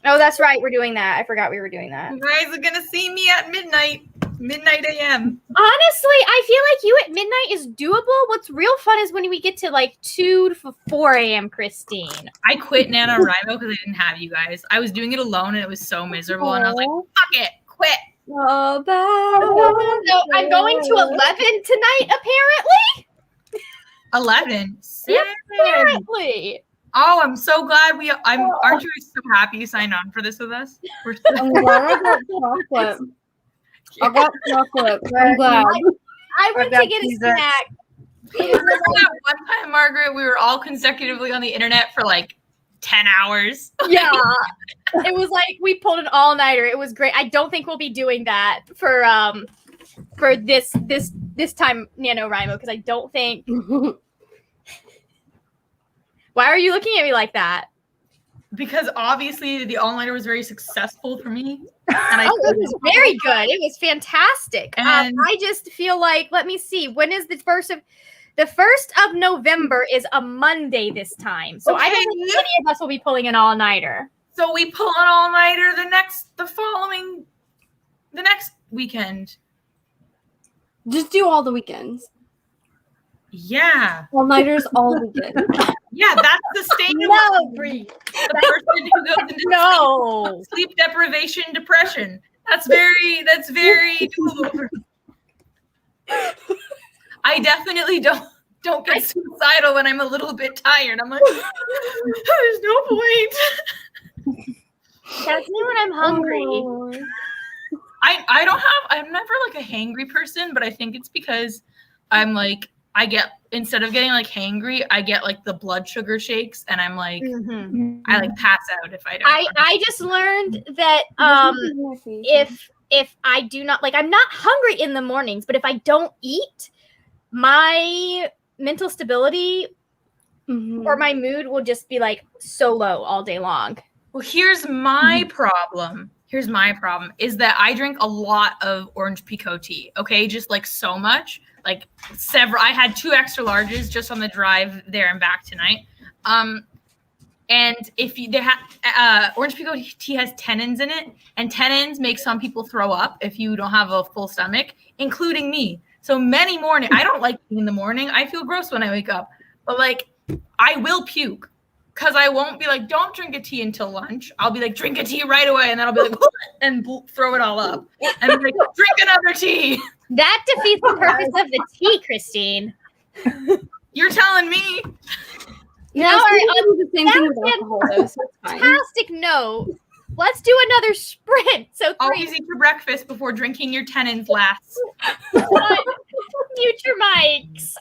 oh, that's right. We're doing that. I forgot we were doing that. you guys are gonna see me at midnight a.m. Honestly, I feel like you at midnight is doable. What's real fun is when we get to like 2 to 4 a.m., Christine. I quit NaNoWriMo because I didn't have you guys. I was doing it alone, and it was so miserable. And I was like, "Fuck it, quit." Oh, So I'm going to 11 tonight, apparently. 11. Yep, Sick. apparently. Oh, I'm so glad aren't you so happy you signed on for this with us? We're so I'm glad I got chocolate. I got chocolate. I'm glad. I went to get a snack. Remember that one time, Margaret, we were all consecutively on the internet for like 10 hours. Yeah. It was like we pulled an all-nighter. It was great. I don't think we'll be doing that for this time NaNoWriMo because I don't think. Why are you looking at me like that? Because obviously the all-nighter was very successful for me. And It was very good. It was fantastic. And- I just feel like, let me see. When is the 1st of November is a Monday this time. So I don't think any of us will be pulling an all-nighter. So we pull an all-nighter the next weekend. Just do all the weekends. Yeah. All nighters all weekend. Yeah, that's the state of No, Bree. the person who goes into No. sleep deprivation, depression. That's very doable. I definitely don't get suicidal when I'm a little bit tired. I'm like, there's no point. That's me when I'm hungry. I'm never like a hangry person, but I think it's because I'm like, instead of getting like hangry, I get like the blood sugar shakes and I'm like, I like pass out if I don't. I just learned that if I do not I'm not hungry in the mornings, but if I don't eat, my mental stability or my mood will just be like so low all day long. Well, here's my problem. Is that I drink a lot of orange pekoe tea. Okay, just like so much, like several. I had 2 extra larges just on the drive there and back tonight. And if orange pekoe tea has tannins in it, and tannins make some people throw up if you don't have a full stomach, including me. So many morning, I don't like eating in the morning. I feel gross when I wake up, but like I will puke. Because I won't be like, don't drink a tea until lunch. I'll be like, drink a tea right away. And then I'll be like, and throw it all up. And then like, drink another tea. That defeats the purpose of the tea, Christine. You're telling me. Yeah, Now, so we do the same thing with that's alcohol, though, so it's fine. Fantastic note. Let's do another sprint. So 3, Always eat your breakfast before drinking your Tennent's last. 1. Mute your mics.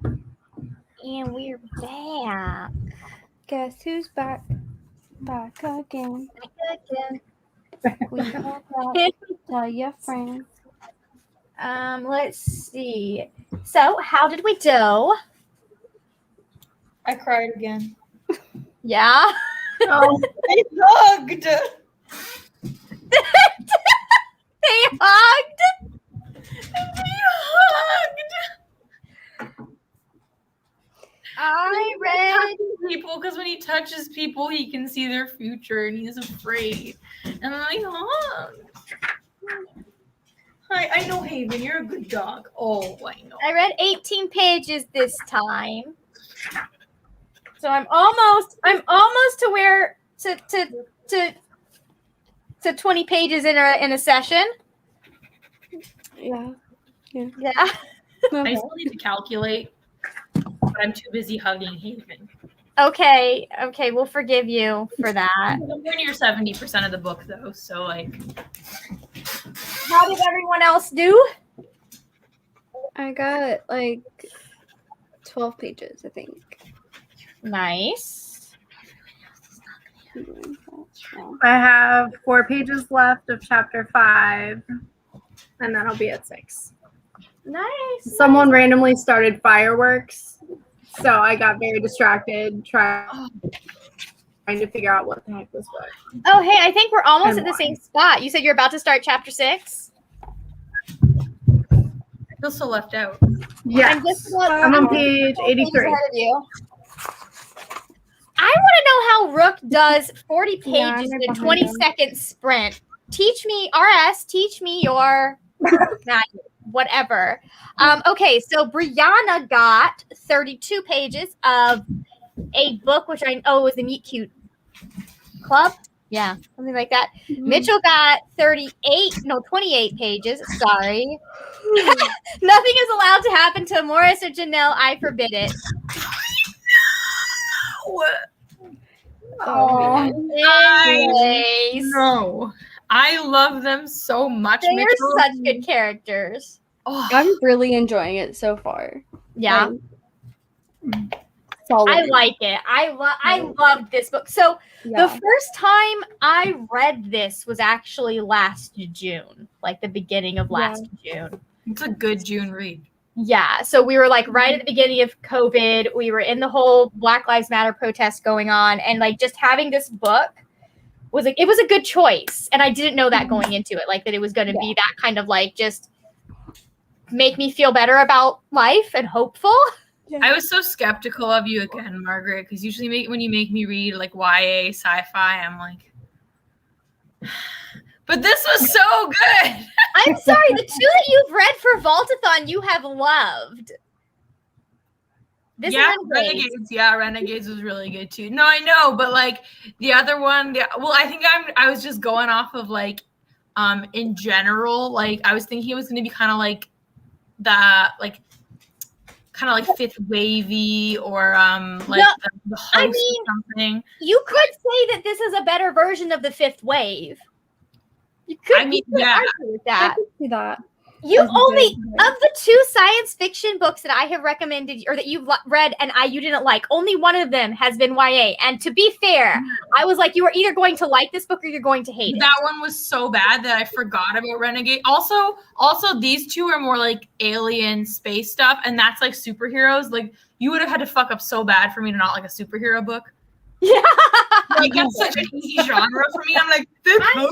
And we're back. Guess who's back? Back again. We go back. Tell your friends. Let's see. So, how did we do? I cried again. Yeah. Oh, I hugged. They hugged. I read. People, because when he touches people, he can see their future, and he's afraid. And then they hug. Hi, I know, Haven. You're a good dog. Oh, I know. I read 18 pages this time. So I'm almost to where to 20 pages in a session. Yeah. Yeah. I still need to calculate, but I'm too busy hugging Haven. Okay, we'll forgive you for that. I'm near 70% of the book, though, so, like... How did everyone else do? I got like 12 pages, I think. Nice. I have 4 pages left of chapter 5, and then I'll be at 6. Nice. Someone randomly started fireworks, so I got very distracted trying to figure out what the heck this was. Oh, hey, I think we're almost And at the why. same spot. You said you're about to start chapter 6? I feel so left out. Yes, I'm just about- I'm on page pages 83. ahead of you. I want to know how Rook does 40 pages Yeah, I'm in a right 20-second sprint. Teach me, RS, teach me your whatever. Okay, so Brianna got 32 pages of a book, which I know was the Meet Cute Club. Yeah, something like that. Mitchell got 28 pages. Sorry. Nothing is allowed to happen to Morris or Janelle. I forbid it. Anyways, No. I love them so much. they Mitchell. are such good characters. Oh, I'm really enjoying it so far. Yeah, Solid. I like it. I loved this book. So the Yeah. first time I read this was actually last June, like the beginning of last June. it's a good June read. Yeah, so we were like right at the beginning of COVID. We were in the whole Black Lives Matter protest going on, and like just having this book was like it was a good choice. And I didn't know that going into it, like that it was going to be that kind of like just make me feel better about life and hopeful. I was so skeptical of you again, Margaret, because usually when you make me read like YA sci-fi, I'm like, but this was so good. I'm sorry, the two that you've read for Vaultathon, you have loved. This Yeah, is Renegades. Renegades. Yeah, Renegades was really good too. No, I know, but like the other one, well, I think I was just going off of like, in general, like I was thinking it was going to be kind of like fifth wavy or like No, the host I mean, or something. You could say that this is a better version of the Fifth Wave. You could, I mean, you could yeah. argue with I that. can see that. You That's only good. of the 2 science fiction books that I have recommended or that you've read and you didn't like, only one of them has been YA. And to be fair, I was like, you are either going to like this book or you're going to hate it. That one was so bad that I forgot about Renegade. Also, these two are more like alien space stuff, and that's like superheroes. Like you would have had to fuck up so bad for me to not like a superhero book. Yeah. Like that's such an easy genre for me. I'm like, they're I'm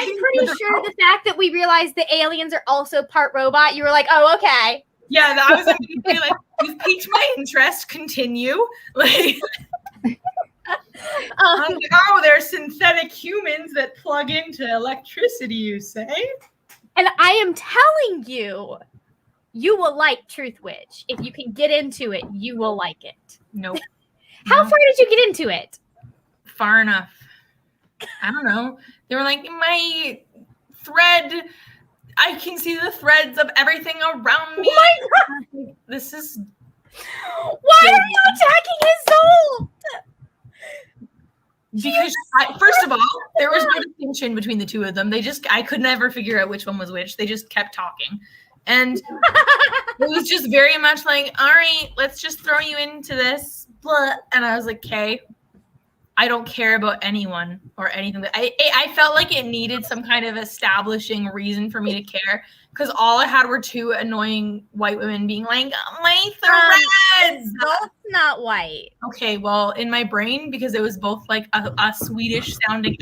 pretty sure the fact that we realized the aliens are also part robot, you were like, oh, okay. Yeah, I was immediately like, you've piqued my interest. Continue. Like, I'm like, oh, they're synthetic humans that plug into electricity, you say? And I am telling you, you will like Truth Witch. If you can get into it, you will like it. Nope. How No. far did you get into it? Far enough. I don't know. They were like, my thread, I can see the threads of everything around me. Oh my God. This is Why are you attacking his soul? because, first of all, there was no distinction between the two of them. I could never figure out which one was which. They just kept talking. And it was just very much like, all right, let's just throw you into this. Blah. And I was like, okay, I don't care about anyone or anything. I felt like it needed some kind of establishing reason for me to care, because all I had were two annoying white women being like, my threads. Zolt's not white. Okay, well, in my brain, because it was both like a Swedish sounding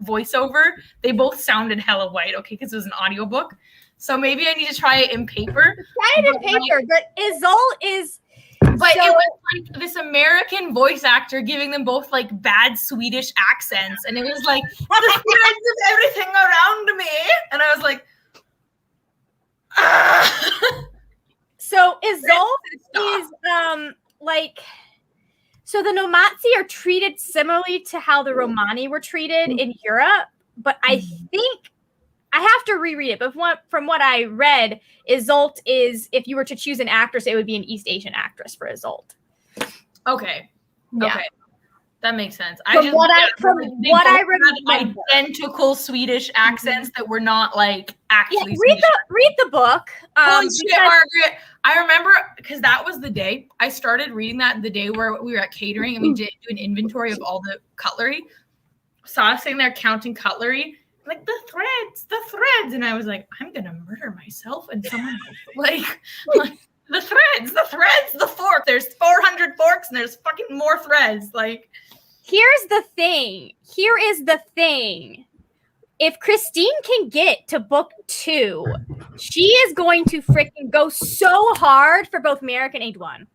voiceover, they both sounded hella white, okay, because it was an audiobook. So maybe I need to try it in paper. Try it in paper, but Isolde is... But So- it was like this American voice actor giving them both like bad Swedish accents. And it was like, the threads of everything around me. And I was like, So Isolde is like, so the Nomatsi are treated similarly to how the Romani were treated in Europe, but I think I have to reread it. But from what I read, Isolde is, if you were to choose an actress, it would be an East Asian actress for Isolde. Okay. Yeah. Okay. That makes sense. From what I had remember. identical Swedish accents that were not like Yeah, actually read the book. Holy shit, because- Margaret. I remember because that was the day I started reading that, the day where we were at catering and we did do an inventory of all the cutlery. Saw us sitting there counting cutlery, like the threads. And I was like, I'm going to murder myself. And someone like the threads, the fork. There's 400 forks and there's fucking more threads. Like, Here is the thing. If Christine can get to book 2, she is going to freaking go so hard for both Merrick and Aidwan.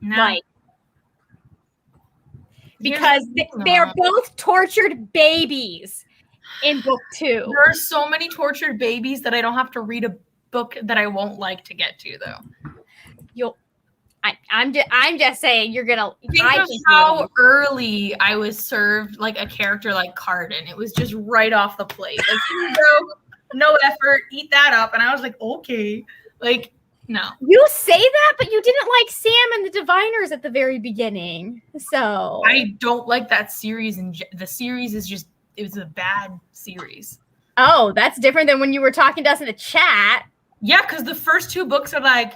no. Like, Here's because the thing, they're though. both tortured babies in book 2. There are so many tortured babies that I don't have to read a book that I won't like to get to, though. I'm just saying you're gonna. Think of how early I was served like a character like Carden. It was just right off the plate. Like, here you go, no effort, eat that up. And I was like, okay. Like, no. You say that, but you didn't like Sam and the Diviners at the very beginning. So I don't like that series, and the series is just, it was a bad series. oh, that's different than when you were talking to us in the chat. Yeah, because the first 2 books are like,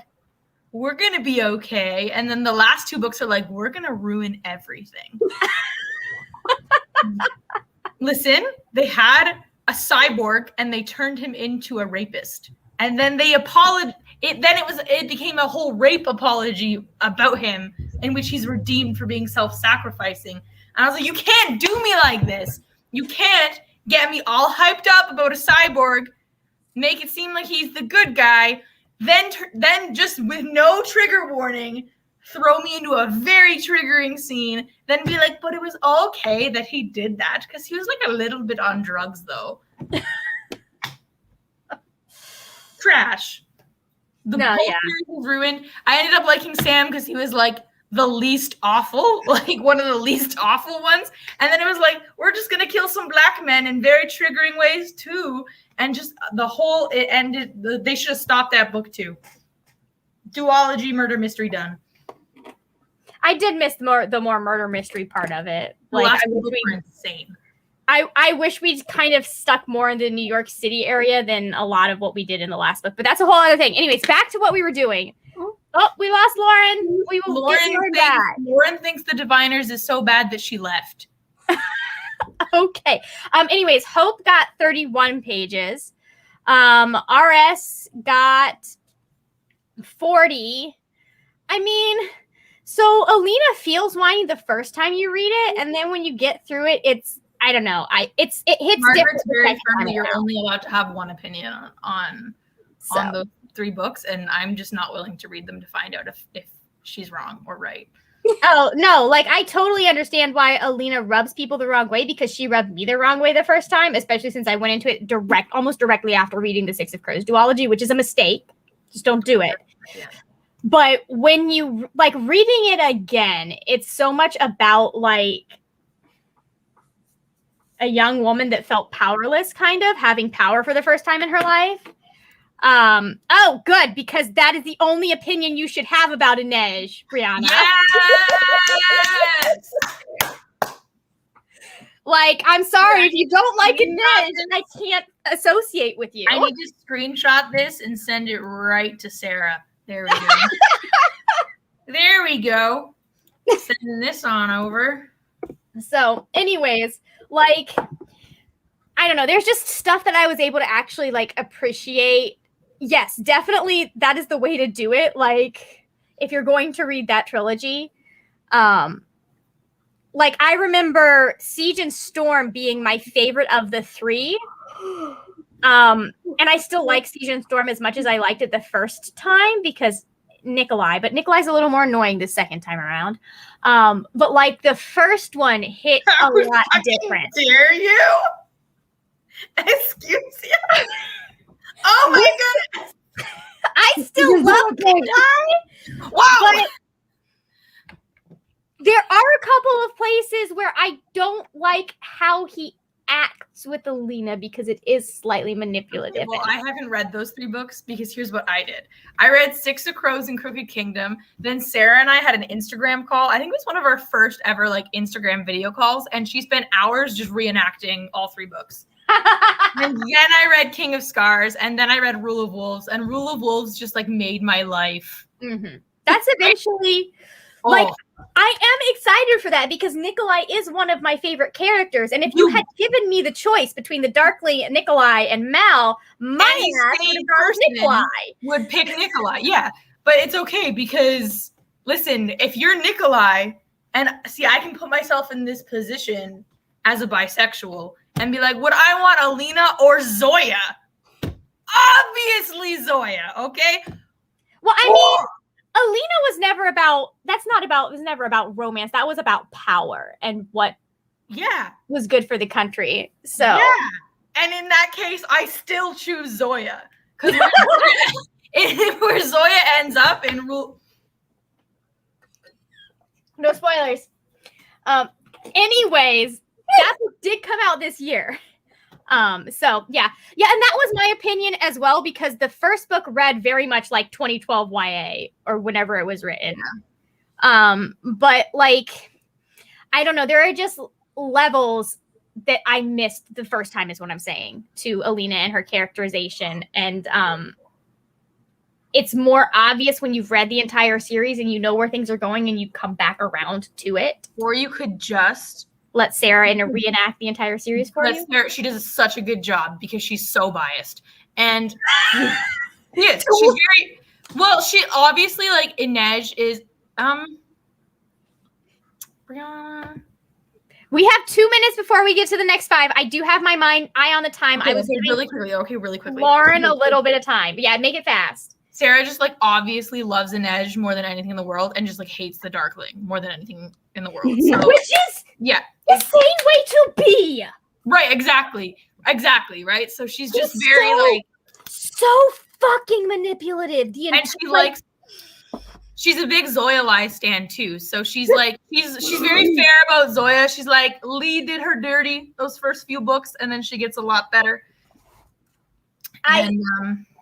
we're gonna be okay, and then the last 2 books are like, we're gonna ruin everything. Listen, they had a cyborg and they turned him into a rapist, and then they apologized. It became a whole rape apology about him, in which he's redeemed for being self-sacrificing. And I was like, you can't do me like this. You can't get me all hyped up about a cyborg, make it seem like he's the good guy, then just with no trigger warning, throw me into a very triggering scene, then be like, but it was okay that he did that, because he was like a little bit on drugs, though. Trash. The No, whole yeah. series was ruined. I ended up liking Sam because he was like the least awful, like one of the least awful ones. And then it was like, we're just gonna kill some black men in very triggering ways too. And just the whole, it ended, they should have stopped at book 2. Duology, murder mystery done. I did miss the more murder mystery part of it. The Like, last I two wish books were insane. I wish we'd kind of stuck more in the New York City area than a lot of what we did in the last book. But that's a whole other thing. Anyways, back to what we were doing. Oh, we lost Lauren. We will get Lauren back. Lauren thinks the Diviners is so bad that she left. Okay. Anyways, Hope got 31 pages. RS got 40. I mean, so Alina feels whiny the first time you read it, and then when you get through it, it's, I don't know. It hits Margaret's different. the very second time firm that you're around. only allowed to have one opinion on So, those 3 books, and I'm just not willing to read them to find out if she's wrong or right. oh no, like I totally understand why Alina rubs people the wrong way, because she rubbed me the wrong way the first time, especially since I went into it almost directly after reading the Six of Crows duology, which is a mistake. Just don't do it. Yeah. But when you like reading it again, it's so much about like a young woman that felt powerless, kind of having power for the first time in her life. Oh, good, because that is the only opinion you should have about Inej, Brianna. Yes! Like, I'm sorry if you don't like Inej, and associate with you. I need to screenshot this and send it right to Sarah. There we go. There we go. Sending this on over. So, anyways, like, I don't know. There's just stuff that I was able to actually like appreciate. Yes, definitely that is the way to do it. Like, if you're going to read that trilogy, like I remember Siege and Storm being my favorite of the three. And I still like Siege and Storm as much as I liked it the first time because but Nikolai's a little more annoying the second time around. But like the first one hit a lot different. Dare you? Excuse you. Oh my goodness. I still love Nikolai. Wow. But there are a couple of places where I don't like how he acts with Alina because it is slightly manipulative. Well, I haven't read those 3 books because here's what I did. I read Six of Crows and Crooked Kingdom. Then Sarah and I had an Instagram call. I think it was one of our first ever like Instagram video calls, and she spent hours just reenacting all 3 books. And then I read King of Scars, and then I read Rule of Wolves, and Rule of Wolves just like made my life. Mm-hmm. That's eventually like I am excited for that because Nikolai is one of my favorite characters. And if you had given me the choice between the Darkling, Nikolai, and Mal, my ass would have gone Nikolai. Would pick Nikolai, yeah. But it's okay because listen, if you're Nikolai, and see, I can put myself in this position as a bisexual and be like, would I want Alina or Zoya? Obviously Zoya, okay? Well, I mean, Alina was never about, it was never about romance. That was about power and what was good for the country. So, yeah. And in that case, I still choose Zoya. Because where Zoya ends up in rule. No spoilers. Anyways, that book did come out this year. So yeah, and that was my opinion as well because the first book read very much like 2012 YA or whenever it was written. But like, I don't know, there are just levels that I missed the first time is what I'm saying to Alina and her characterization. And it's more obvious when you've read the entire series and you know where things are going and you come back around to it. Or you could just let Sarah reenact the entire series for you. Sarah, she does such a good job because she's so biased. And yes, she's very well, she obviously like Inej is Brianna. We have 2 minutes before we get to the next 5. I do have my eye on the time. Okay, I was really quickly. Lauren a little bit of time. But yeah, make it fast. Sarah just like obviously loves Inej more than anything in the world and just like hates the Darkling more than anything in the world. So, which is the same way to be. Right, exactly, right? So she's just very like so fucking manipulative. And she likes she's a big Zoya Lai stan too. So she's like she's very fair about Zoya. She's like Lee did her dirty those first few books and then she gets a lot better.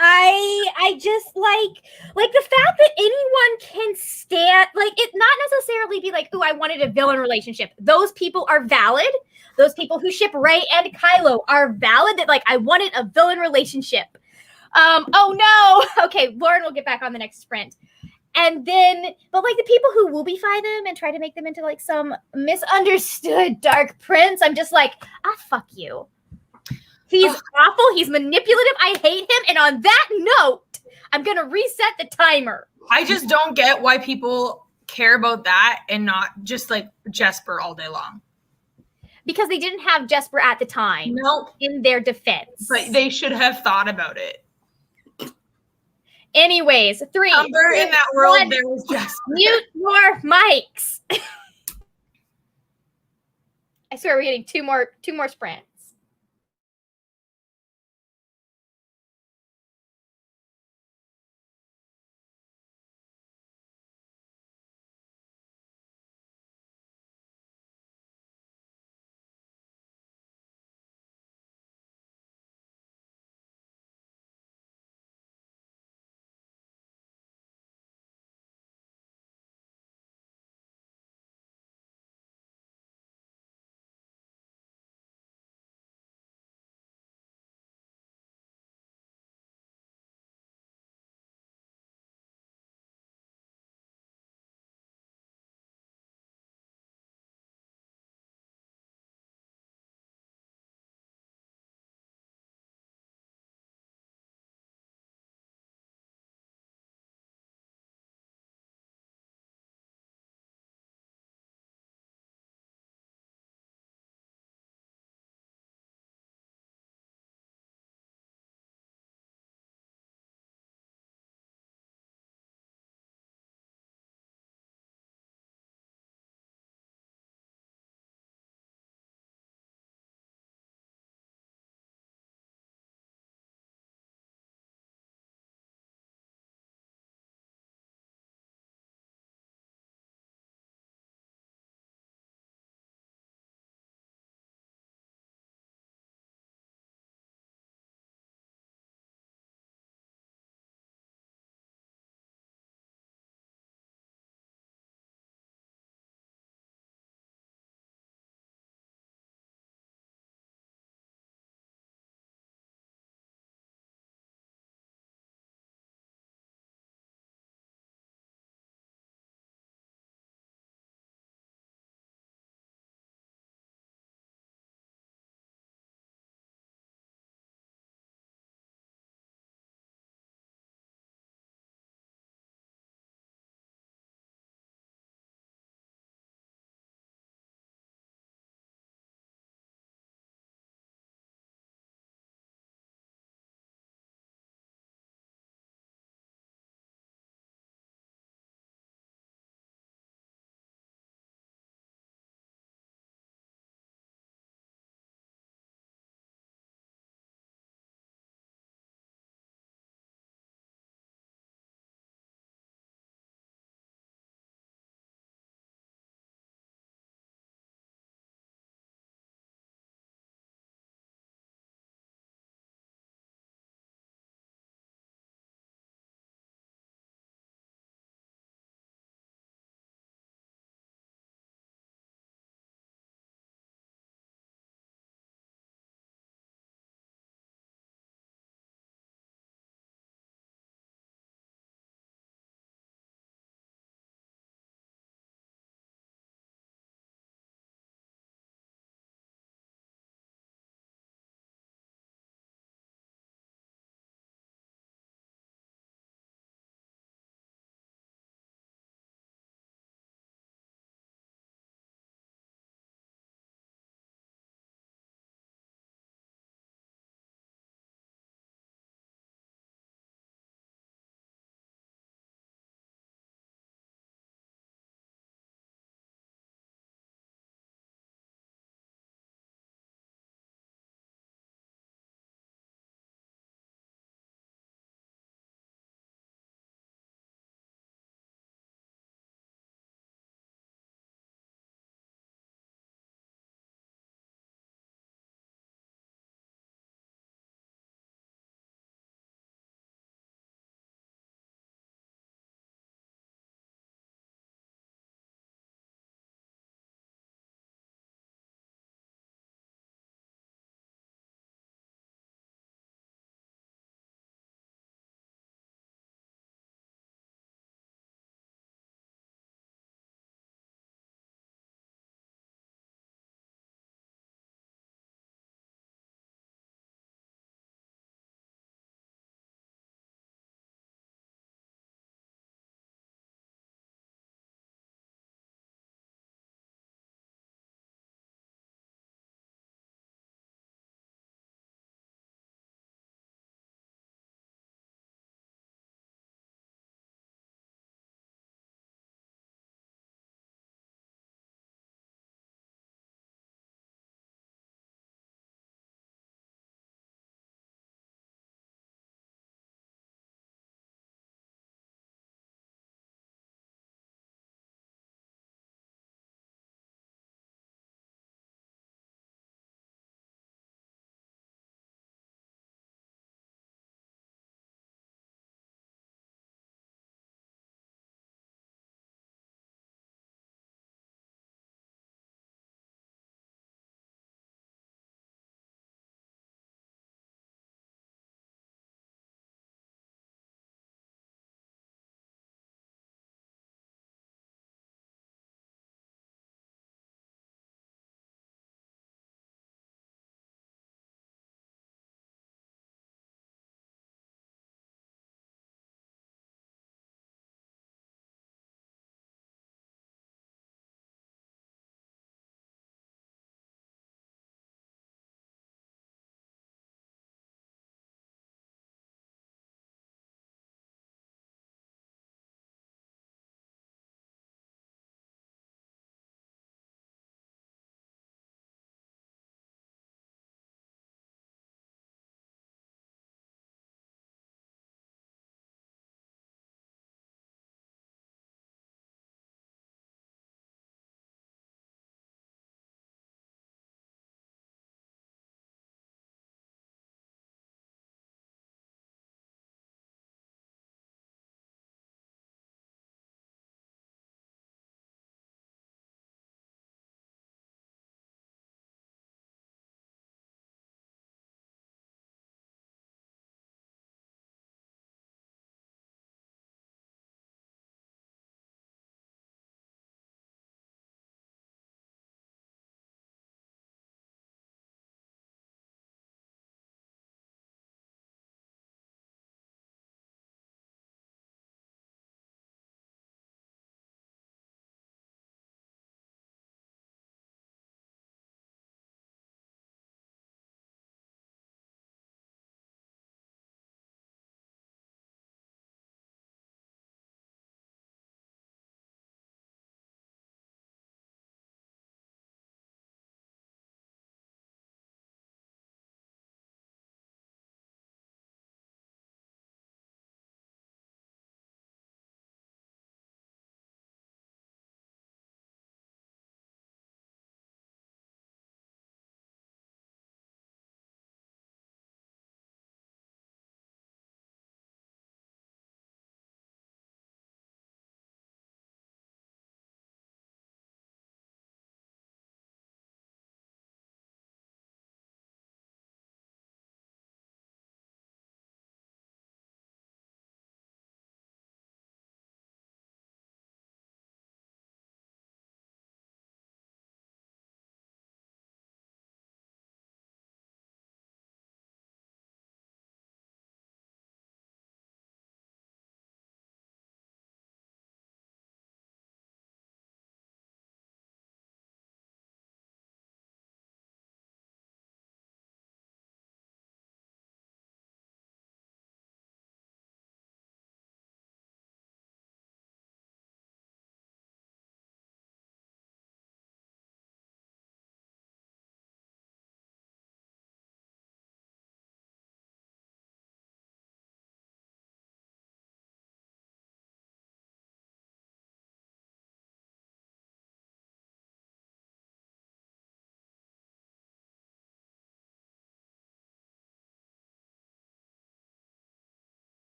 I just like the fact that anyone can stand like it not necessarily be like, oh, I wanted a villain relationship. Those people are valid. Those people who ship Rey and Kylo are valid that like I wanted a villain relationship. Oh no. Okay, Lauren will get back on the next sprint. And then, but like the people who woobify them and try to make them into like some misunderstood dark prince, I'm just like, fuck you. He's awful. He's manipulative. I hate him. And on that note, I'm going to reset the timer. I just don't get why people care about that and not just like Jesper all day long. Because they didn't have Jesper at the time. Nope. In their defense. But they should have thought about it. Anyways, 3. Somewhere in that world, there was Jesper. Mute your mics. I swear we're getting two more sprints.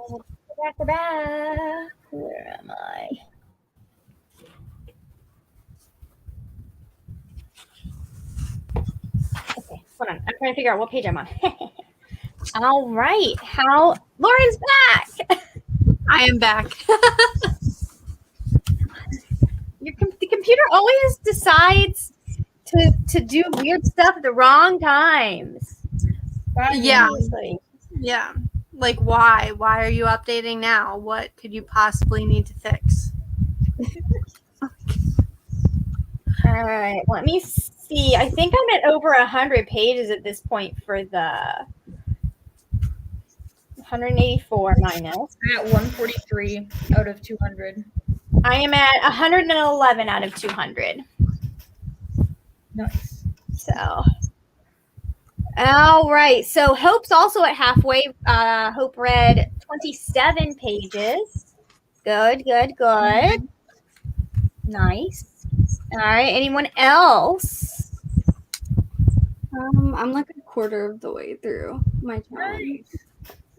We're back. Where am I? Okay, hold on. I'm trying to figure out what page I'm on. All right. Lauren's back. I am back. The computer always decides to do weird stuff at the wrong times. Yeah. Seriously. Yeah. Like, why? Why are you updating now? What could you possibly need to fix? All right. Let me see. I think I'm at over 100 pages at this point for the 184 minus. I'm at 143 out of 200. I am at 111 out of 200. Nice. So, all right. So Hope's also at halfway. Hope read 27 pages. Good. Nice. All right. Anyone else? I'm like a quarter of the way through my challenge.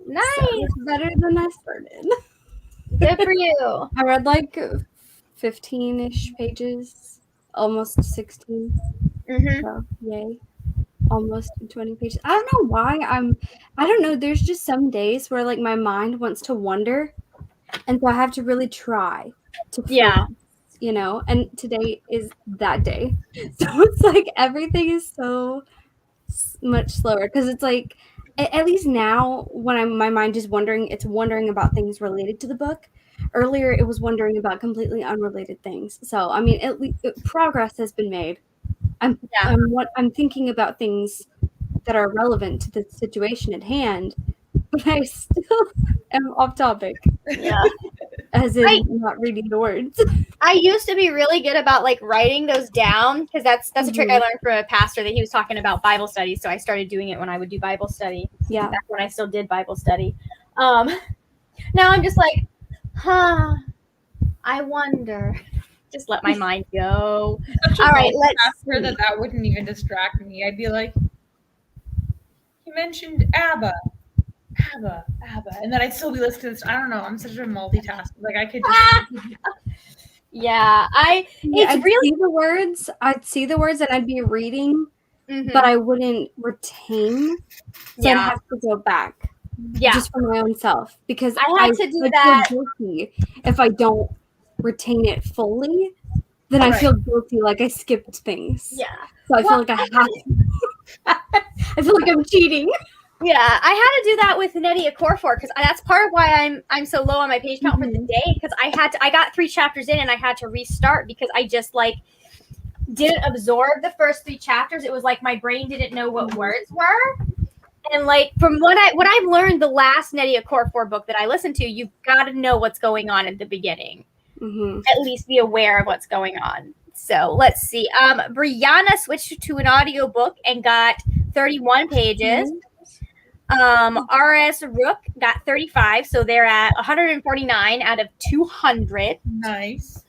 Nice. So it's better than I started. Good for you. I read like 15-ish pages, almost 16. Mm-hmm. So yay. Almost 20 pages. I don't know why I don't know. There's just some days where like my mind wants to wander. And so I have to really try to Yeah. focus, you know, and today is that day. So it's like everything is so much slower because it's like at least now when my mind is wondering, it's wondering about things related to the book. Earlier it was wondering about completely unrelated things. So I mean, progress has been made. I'm thinking about things that are relevant to the situation at hand, but I still am off topic. Yeah. As in not reading the words. I used to be really good about like writing those down because that's a trick I learned from a pastor that he was talking about Bible study. So I started doing it when I would do Bible study. Yeah. Back when I still did Bible study. Now I'm just like, I wonder. Just let my mind go. All right, let's After that wouldn't even distract me. I'd be like, he mentioned ABBA, and then I'd still be listening to this. I don't know. I'm such a multitasker. Like I could just. Yeah, I'd see the words. I'd see the words and I'd be reading, but I wouldn't retain. So I'd have to go back. Yeah. Just for my own self. Because I had to do that. Feel guilty if I don't retain it fully, then I feel guilty like I skipped things. Yeah. So I feel like I have to. I feel like I'm cheating. Yeah, I had to do that with Nnedi Okorafor because that's part of why I'm so low on my page count for the day because I got 3 chapters in and I had to restart because I just like didn't absorb the first 3 chapters. It was like my brain didn't know what words were. And like from what I've learned the last Nnedi Okorafor book that I listened to, you've got to know what's going on at the beginning. At least be aware of what's going on. So let's see. Brianna switched to an audiobook and got 31 pages. RS Rook got 35, so they're at 149 out of 200. Nice.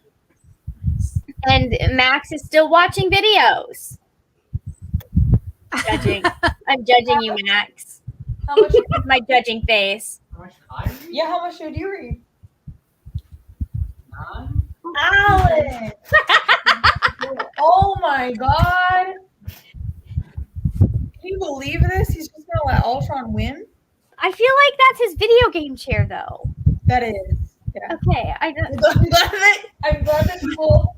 And Max is still watching videos. Judging. I'm judging you, Max. How much? My judging face. How much did I read? Yeah, how much did you read? None. Alex! Oh my god! Can you believe this? He's just gonna let Ultron win? I feel like that's his video game chair, though. That is. Yeah. Okay, I'm glad that people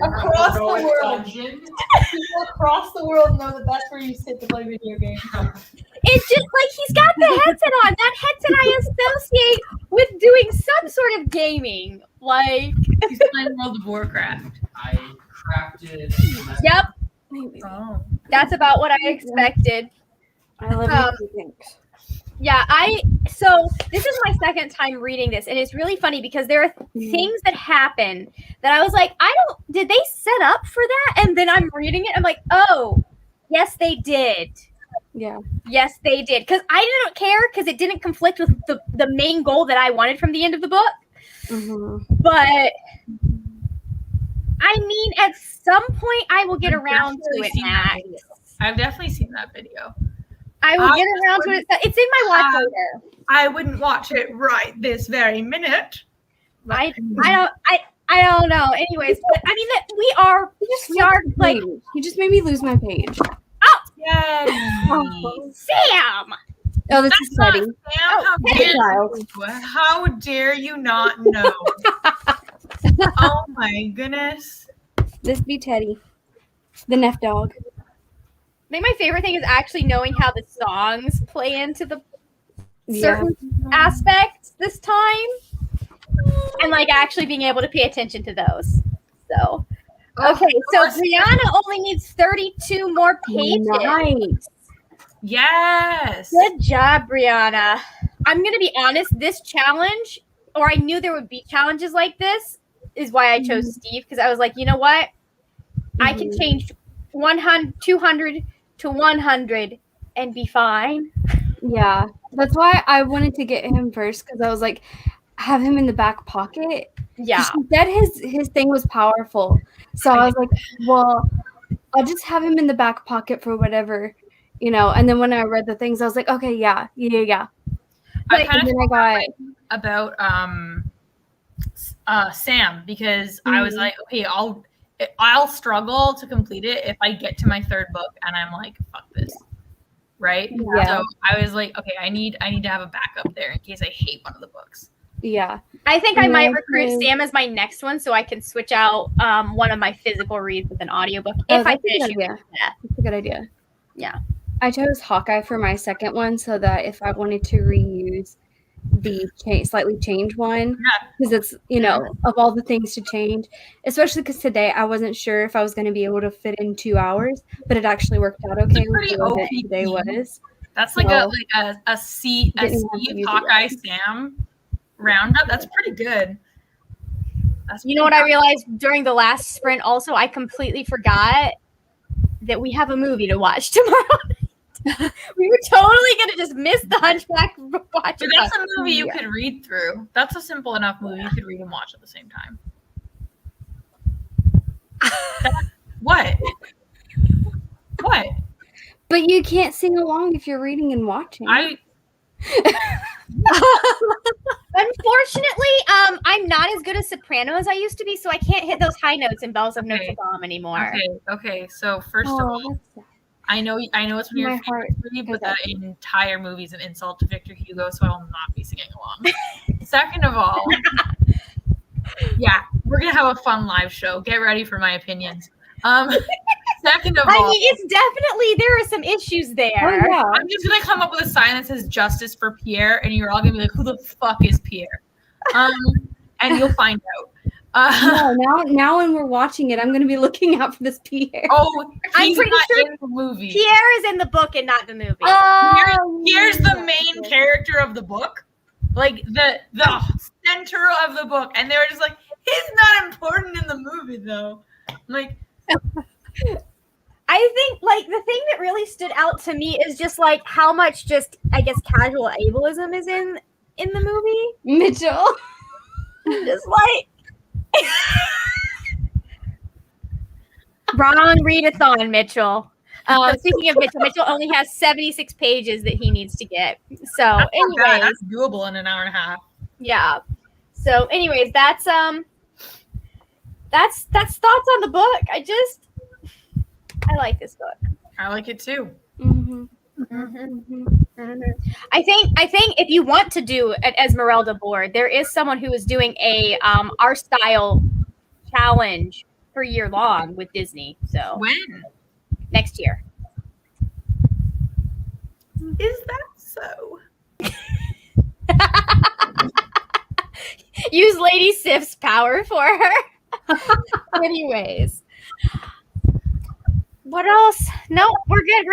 across the world, people across the world know that that's where you sit to play video games. It's just like he's got the headset on. That headset I associate with doing some sort of gaming. Like He's playing World of Warcraft. I crafted. Yep. Oh. That's about what I expected. I love you things. Yeah, so this is my second time reading this, and it's really funny because there are things that happen that I was like, did they set up for that? And then I'm reading it, I'm like, oh, yes, they did. Yeah. Yes, they did. Because I didn't care because it didn't conflict with the main goal that I wanted from the end of the book. But I mean, at some point I will get around to it, Max. I've definitely seen that video. I will I get around to it. It's in my watch Uh, later. I wouldn't watch it right this very minute. I don't know. Anyways, but I mean that we are like You just made me lose my page. Yay. Sam. Oh, this is not Teddy. Sam, how Teddy. dare you? How dare you not know? Oh my goodness. This be Teddy, the Neff dog. I think my favorite thing is actually knowing how the songs play into the certain aspects this time, and like actually being able to pay attention to those. So, okay, so Brianna only needs 32 more pages. Nice. Yes. Good job, Brianna. I'm gonna be honest. This challenge, or I knew there would be challenges like this, is why I chose Steve, because I was like, you know what? I can change 200 to 100 and be fine. Yeah, that's why I wanted to get him first, because I was like, have him in the back pocket. Yeah. She said his thing was powerful, so I was like, well, I'll just have him in the back pocket for whatever, And then when I read the things, I was like, okay, yeah. I kind And of then I got about Sam, because I was like, okay, I'll struggle to complete it if I get to my third book and I'm like, fuck this, right? Yeah. So I was like, okay, I need to have a backup there in case I hate one of the books. yeah. I think I And might then recruit Sam as my next one, so I can switch out one of my physical reads with an audiobook if I That's a finish good it. idea. That's a good idea. Yeah. I chose Hawkeye for my second one so that if I wanted to reuse the slightly change one, because it's of all the things to change, especially because today I wasn't sure if I was going to be able to fit in 2 hours, but it actually worked out okay with pretty the way that OP today was. That's like So, a Steve didn't have to use it Hawkeye yet. Sam roundup. That's pretty good. You know what I realized during the last sprint also? I completely forgot that we have a movie to watch tomorrow. We were totally going to just miss the Hunchback watch. But that's a movie you could read through. That's a simple enough movie you could read and watch at the same time. What? What? But you can't sing along if you're reading and watching. Unfortunately, I'm not as good as soprano as I used to be, so I can't hit those high notes in Bells of Notre Dame anymore. Okay. So first of all, that's sad. I know it's one of your favorite movies, but that entire movie is an insult to Victor Hugo, so I will not be singing along. Second of all, yeah, we're gonna have a fun live show. Get ready for my opinions. Second of all, I mean, it's definitely there are some issues there. Oh, yeah. I'm just gonna come up with a sign that says "Justice for Pierre," and you're all gonna be like, "Who the fuck is Pierre?" And you'll find out. No, now when we're watching it, I'm going to be looking out for this Pierre. Oh, I'm he's pretty not sure in the movie. Pierre is in the book and not the movie. Pierre's the main character of the book, like the center of the book, and they were just like, he's not important in the movie though. Like, I think like the thing that really stood out to me is just like how much just I guess casual ableism is in the movie. Mitchell. Just like wrong readathon, Mitchell. Speaking of Mitchell only has 76 pages that he needs to get. So anyway, that's doable in an hour and a half. Yeah. So anyways, that's thoughts on the book. I like this book. I like it too. I think if you want to do an Esmeralda board, there is someone who is doing a our style challenge for year long with Disney. So When next year. is that so? Use Lady Sif's power for her. Anyways. What else? No, we're good.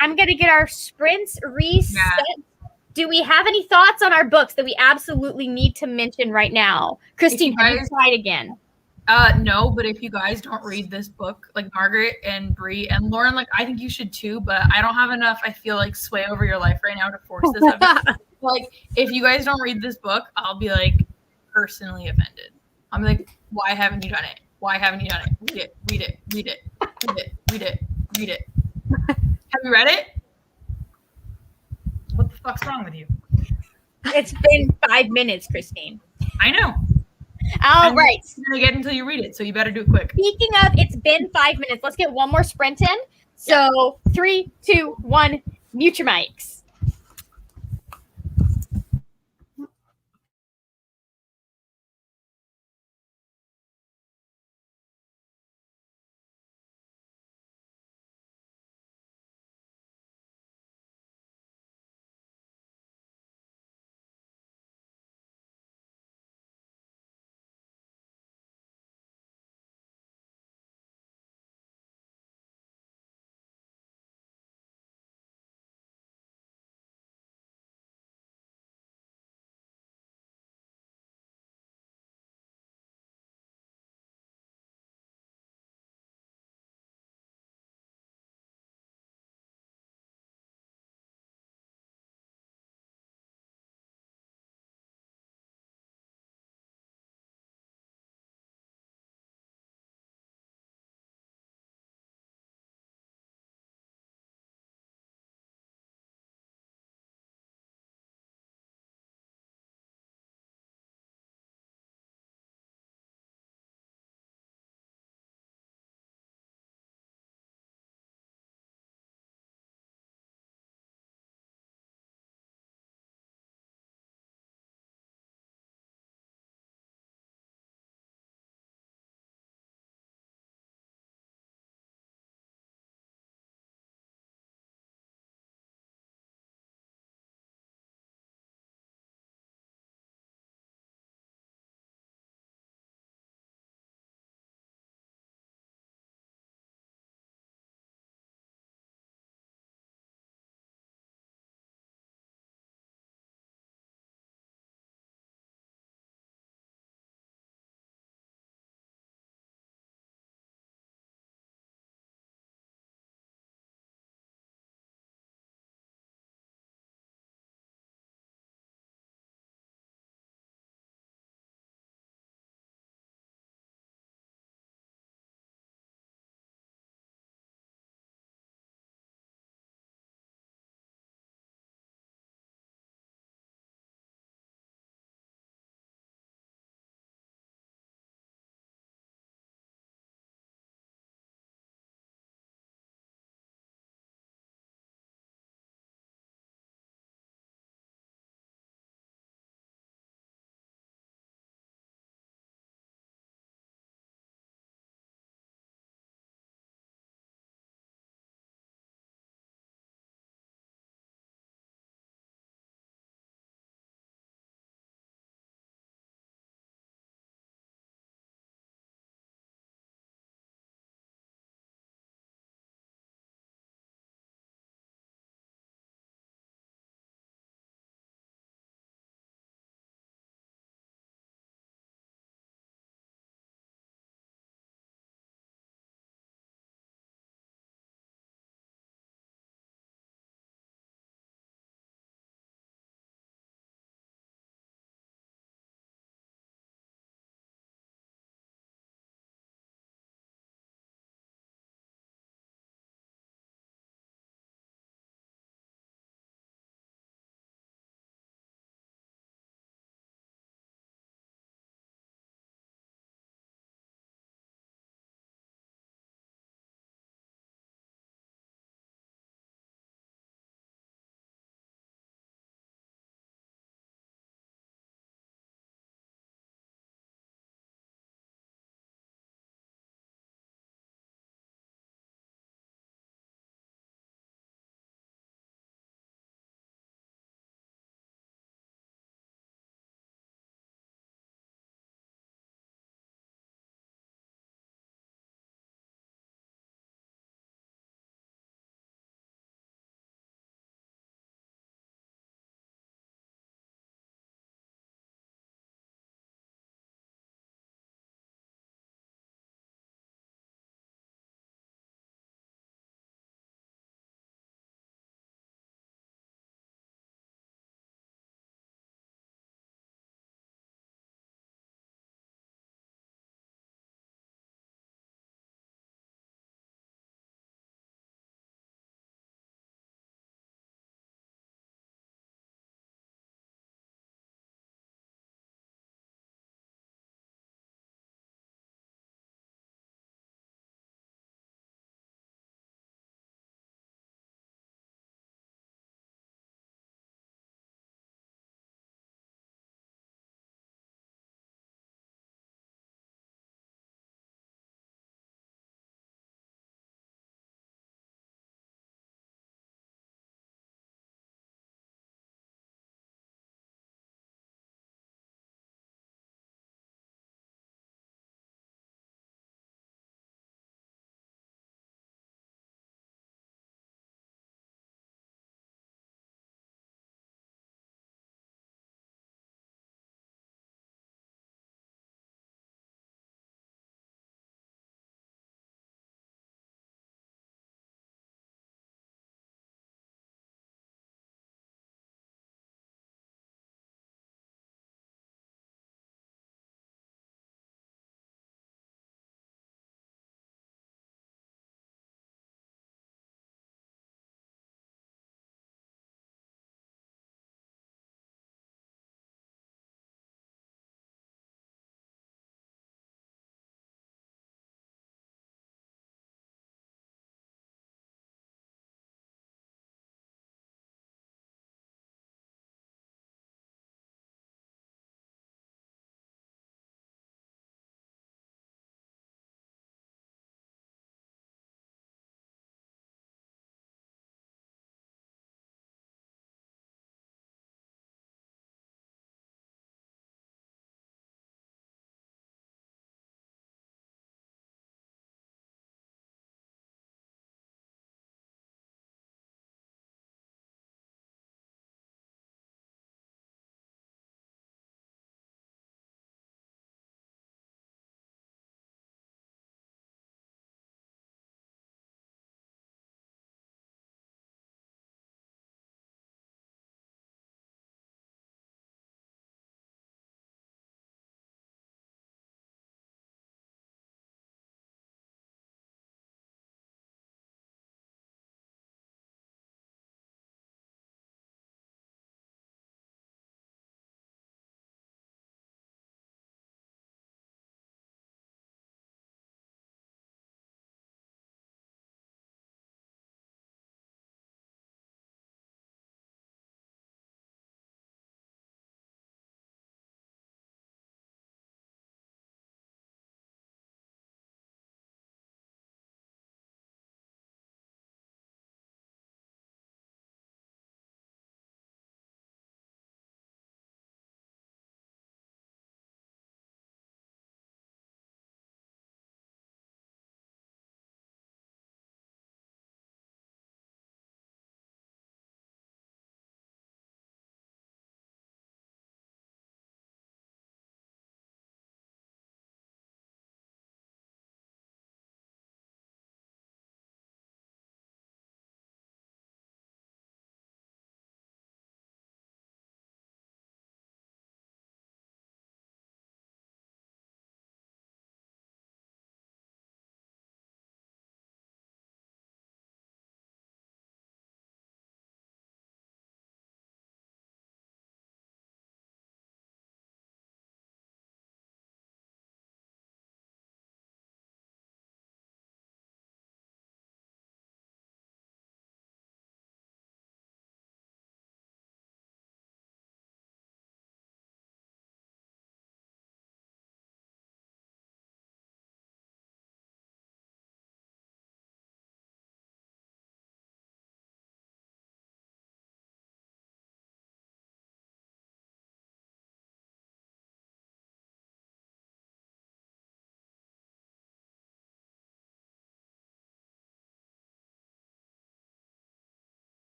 I'm gonna get our sprints reset. Yeah. Do we have any thoughts on our books that we absolutely need to mention right now? Christine, have you tried again? No, but if you guys don't read this book, like Margaret and Bree and Lauren, like I think you should too, but I don't have enough, I feel like, sway over your life right now to force this. Like, if you guys don't read this book, I'll be like personally offended. I'm like, why haven't you done it? Why haven't you done it? Read it, read it, read it, read it, read it, read it. Have you read it? fuck's wrong with you? It's been 5 minutes, Christine. I know. All I'm right. gonna get until you read it, so you better do it quick. Speaking of, it's been 5 minutes. Let's get one more sprint in. So 3, 2, 1, mute your mics.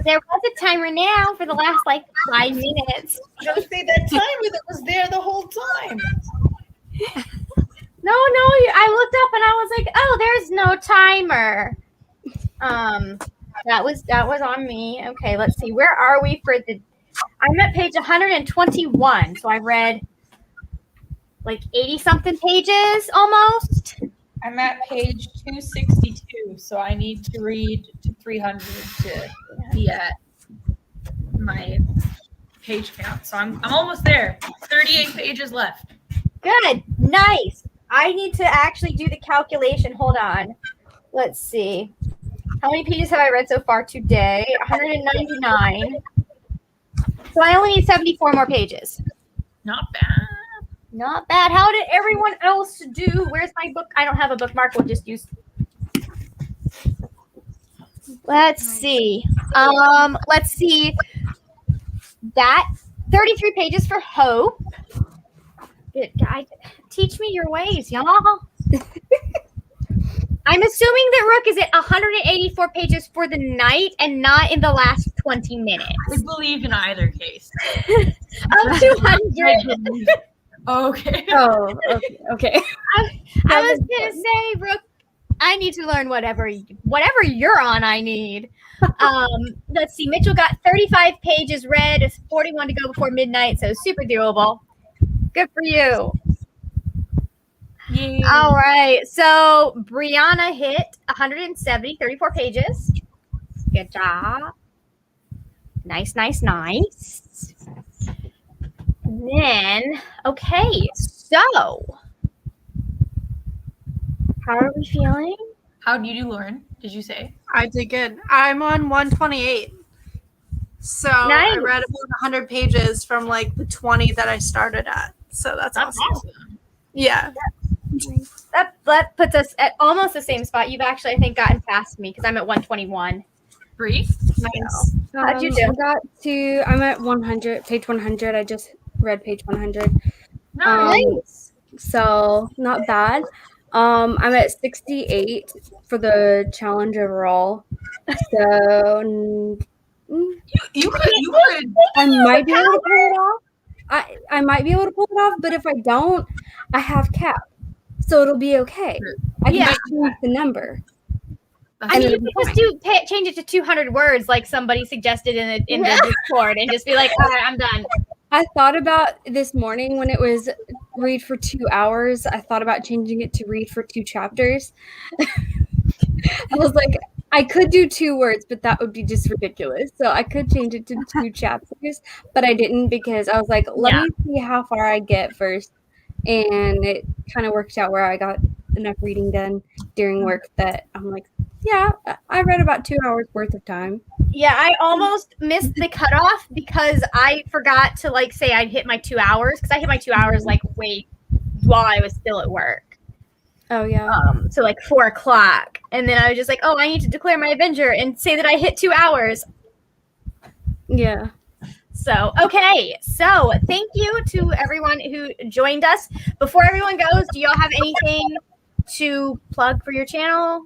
There was a timer now for the last like 5 minutes. Don't say that timer that was there the whole time. No, I looked up and I was like, oh, there's no timer. That was on me. Okay, let's see. Where are we for the? I'm at page 121, so I read like 80 something pages almost. I'm at page 262, so I need to read to 300 to be at my page count. So I'm almost there. 38 pages left. Good, nice. I need to actually do the calculation. Hold on. Let's see. How many pages have I read so far today? 199. So I only need 74 more pages. Not bad. Not bad. How did everyone else do? Where's my book? I don't have a bookmark. We'll just use. Let's see. Let's see. That 33 pages for Hope. Good guy. Teach me your ways, y'all. I'm assuming that Rook is at 184 pages for the night and not in the last 20 minutes. I believe in either case. Of 200. Okay. Oh, okay. I was gonna say, Rook, I need to learn whatever you're on. I need. Let's see. Mitchell got 35 pages read. It's 41 to go before midnight, so super doable. Good for you. Yay. All right. So Brianna hit 170, 34 pages. Good job. Nice. Then, okay, so how are we feeling? How do you do, Lauren? Did you say? I did good. I'm on 128. So Nice. I read about 100 pages from like the 20 that I started at. So that's awesome. Yeah. That puts us at almost the same spot. You've actually, I think, gotten past me because I'm at 121. Bree? Nice. How'd you do? I'm at 100, page 100. I just read page 100. Nice. So not bad. I'm at 68 for the challenge overall. So You could. I might be able to pull it off. I might be able to pull it off, but if I don't, I have cap, so it'll be okay. I can just change the number. I mean, you could just change it to 200 words, like somebody suggested in the Discord, and just be like, "All right, I'm done." I thought about this morning when it was read for 2 hours. I thought about changing it to read for 2 chapters. I was like, I could do 2 words, but that would be just ridiculous. So I could change it to 2 chapters, but I didn't because I was like, let me see how far I get first. And it kind of worked out where I got enough reading done during work that I'm like, yeah, I read about 2 hours worth of time. Yeah, I almost missed the cutoff because I forgot to like say I'd hit my 2 hours because I hit my 2 hours like while I was still at work. Oh yeah. So like 4 o'clock, and then I was just like, oh, I need to declare my Avenger and say that I hit 2 hours. Yeah. So, okay. So thank you to everyone who joined us. Before everyone goes, do y'all have anything to plug for your channel?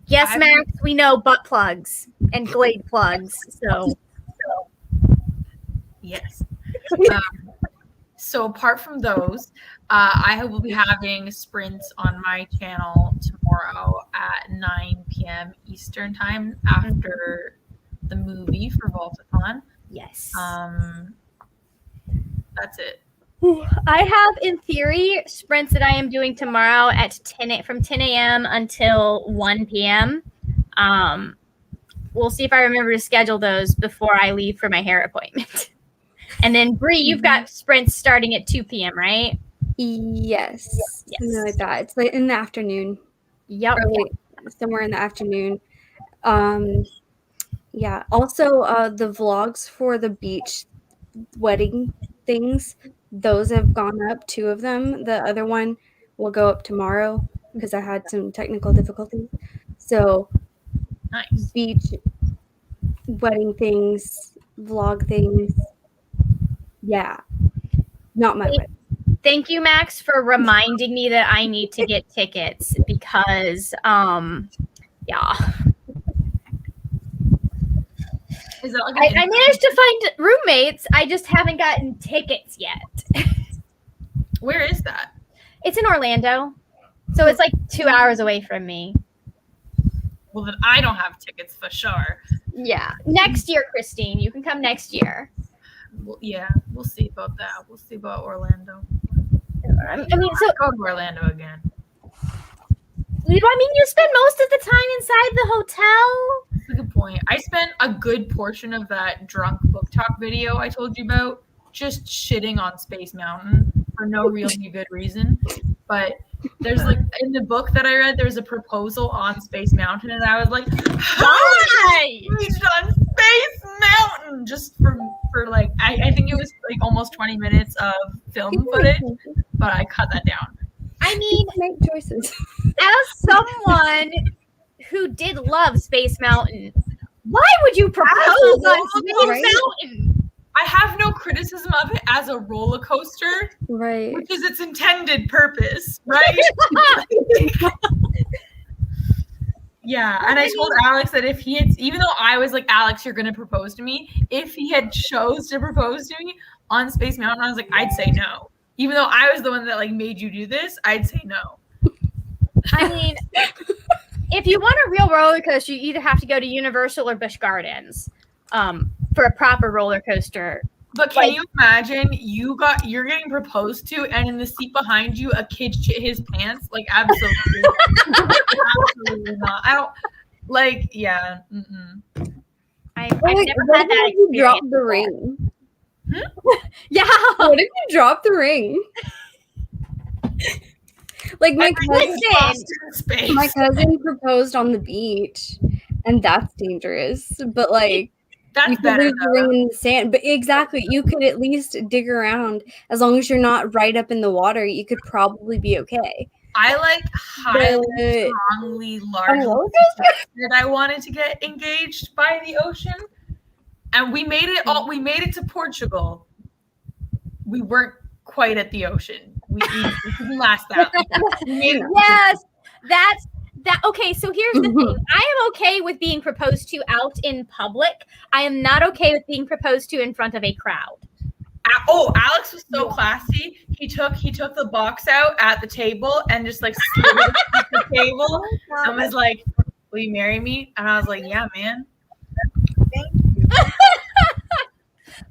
Yes, Max, we know butt plugs and Glade plugs. So yes. So apart from those, I will be having sprints on my channel tomorrow at 9 p.m. Eastern time after the movie for Vaultathon. yes. That's it. I have, in theory, sprints that I am doing tomorrow at from 10 a.m. until 1 p.m. We'll see if I remember to schedule those before I leave for my hair appointment. And then, Bree, you've got sprints starting at 2 p.m., right? Yes. Yes. Something like that. It's like in the afternoon. Yep. Early, somewhere in the afternoon. Yeah. Also, the vlogs for the beach wedding things, those have gone up, 2 of them. The other one will go up tomorrow because I had some technical difficulties. So Nice. beach wedding things, vlog things. Yeah. Not my way. Thank you, Max, for reminding me that I need to get tickets because, yeah. Is that like I managed to find roommates. I just haven't gotten tickets yet. Where is that? It's in Orlando, so it's like 2 hours away from me. Well, then I don't have tickets for sure. Yeah, next year, Christine. You can come next year. Well, yeah, we'll see about that. We'll see about Orlando. I mean, so Go to Orlando again. you spend most of the time inside the hotel. That's a good point. I spent a good portion of that drunk book talk video I told you about just shitting on Space Mountain for no really good reason. But there's like in the book that I read, there's a proposal on Space Mountain, and I was like, Why? reached on Space Mountain just for like I think it was like almost 20 minutes of film footage, but I cut that down. I mean, Make choices. as someone who did love Space Mountain, why would you propose on Space Right? Mountain? I have no criticism of it as a roller coaster, Right. which is its intended purpose, right? Yeah, and I told Alex that if he had, even though I was like, Alex, you're gonna propose to me, if he had chose to propose to me on Space Mountain, I was like, I'd say no. Even though I was the one that like made you do this, I'd say no. I mean, if you want a real roller coaster, you either have to go to Universal or Busch Gardens for a proper roller coaster. But can Like- you imagine you're getting proposed to, and in the seat behind you, a kid shit his pants? Like absolutely, absolutely not. I don't like. Yeah. Mm-mm. I've Wait, never what had that if you drop experience the before. ring? Yeah. What if you drop the ring? Like my cousin, Lost in space. my cousin proposed on the beach, and that's dangerous. But like, you That's could better. lose the Though. ring in the sand. But exactly, you could at least dig around. As long as you're not right up in the water, you could probably be okay. I like highly, But- strongly, largely roller that I wanted to get engaged by the ocean, and we made it all. We made it to Portugal. We weren't quite at the ocean. We didn't last that long. We made it- Yes, that's that. Okay, so here's the thing. I am okay with being proposed to out in public. I am not okay with being proposed to in front of a crowd. Oh, Alex was so classy. He took the box out at the table and just like slid it at the table and was like, "Will you marry me?" And I was like, "Yeah, man."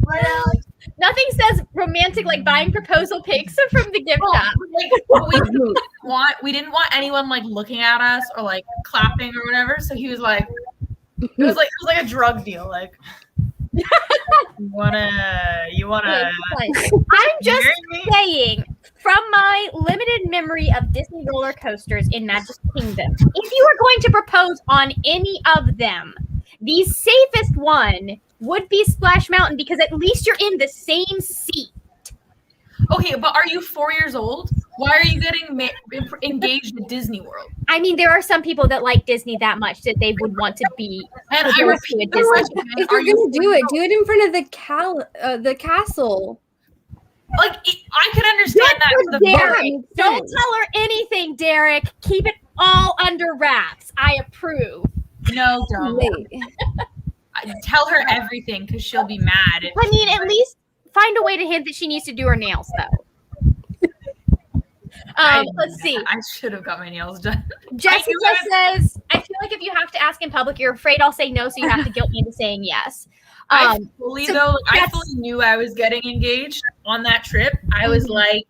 What else? Nothing says romantic like buying proposal pics from the gift shop. Like, we didn't want anyone like looking at us or like clapping or whatever. So he was like, it was like a drug deal. Like, you wanna I'm just marry me? saying, from my limited memory of Disney roller coasters in Magic Kingdom, if you are going to propose on any of them, the safest one would be Splash Mountain because at least you're in the same seat. Okay, but are you 4 years old? Why are you getting engaged at Disney World? I mean, there are some people that like Disney that much that they would want to be. And I Disney repeat the Disney. question, If are you're gonna do it, 4 years do it in front of the castle. old? Like I could understand that for the Derek, makes don't sense. tell her anything, Derek. Keep it all under wraps. I approve. No, don't. Wait. Tell her everything because she'll be mad. if I mean, she- at least find a way to hint that she needs to do her nails, though. Let's see. I should have got my nails done. Jessica I says, I feel like if you have to ask in public, you're afraid I'll say no, so you have to guilt me into saying yes. I fully so though, I that's- fully knew I was getting engaged on that trip. I was like,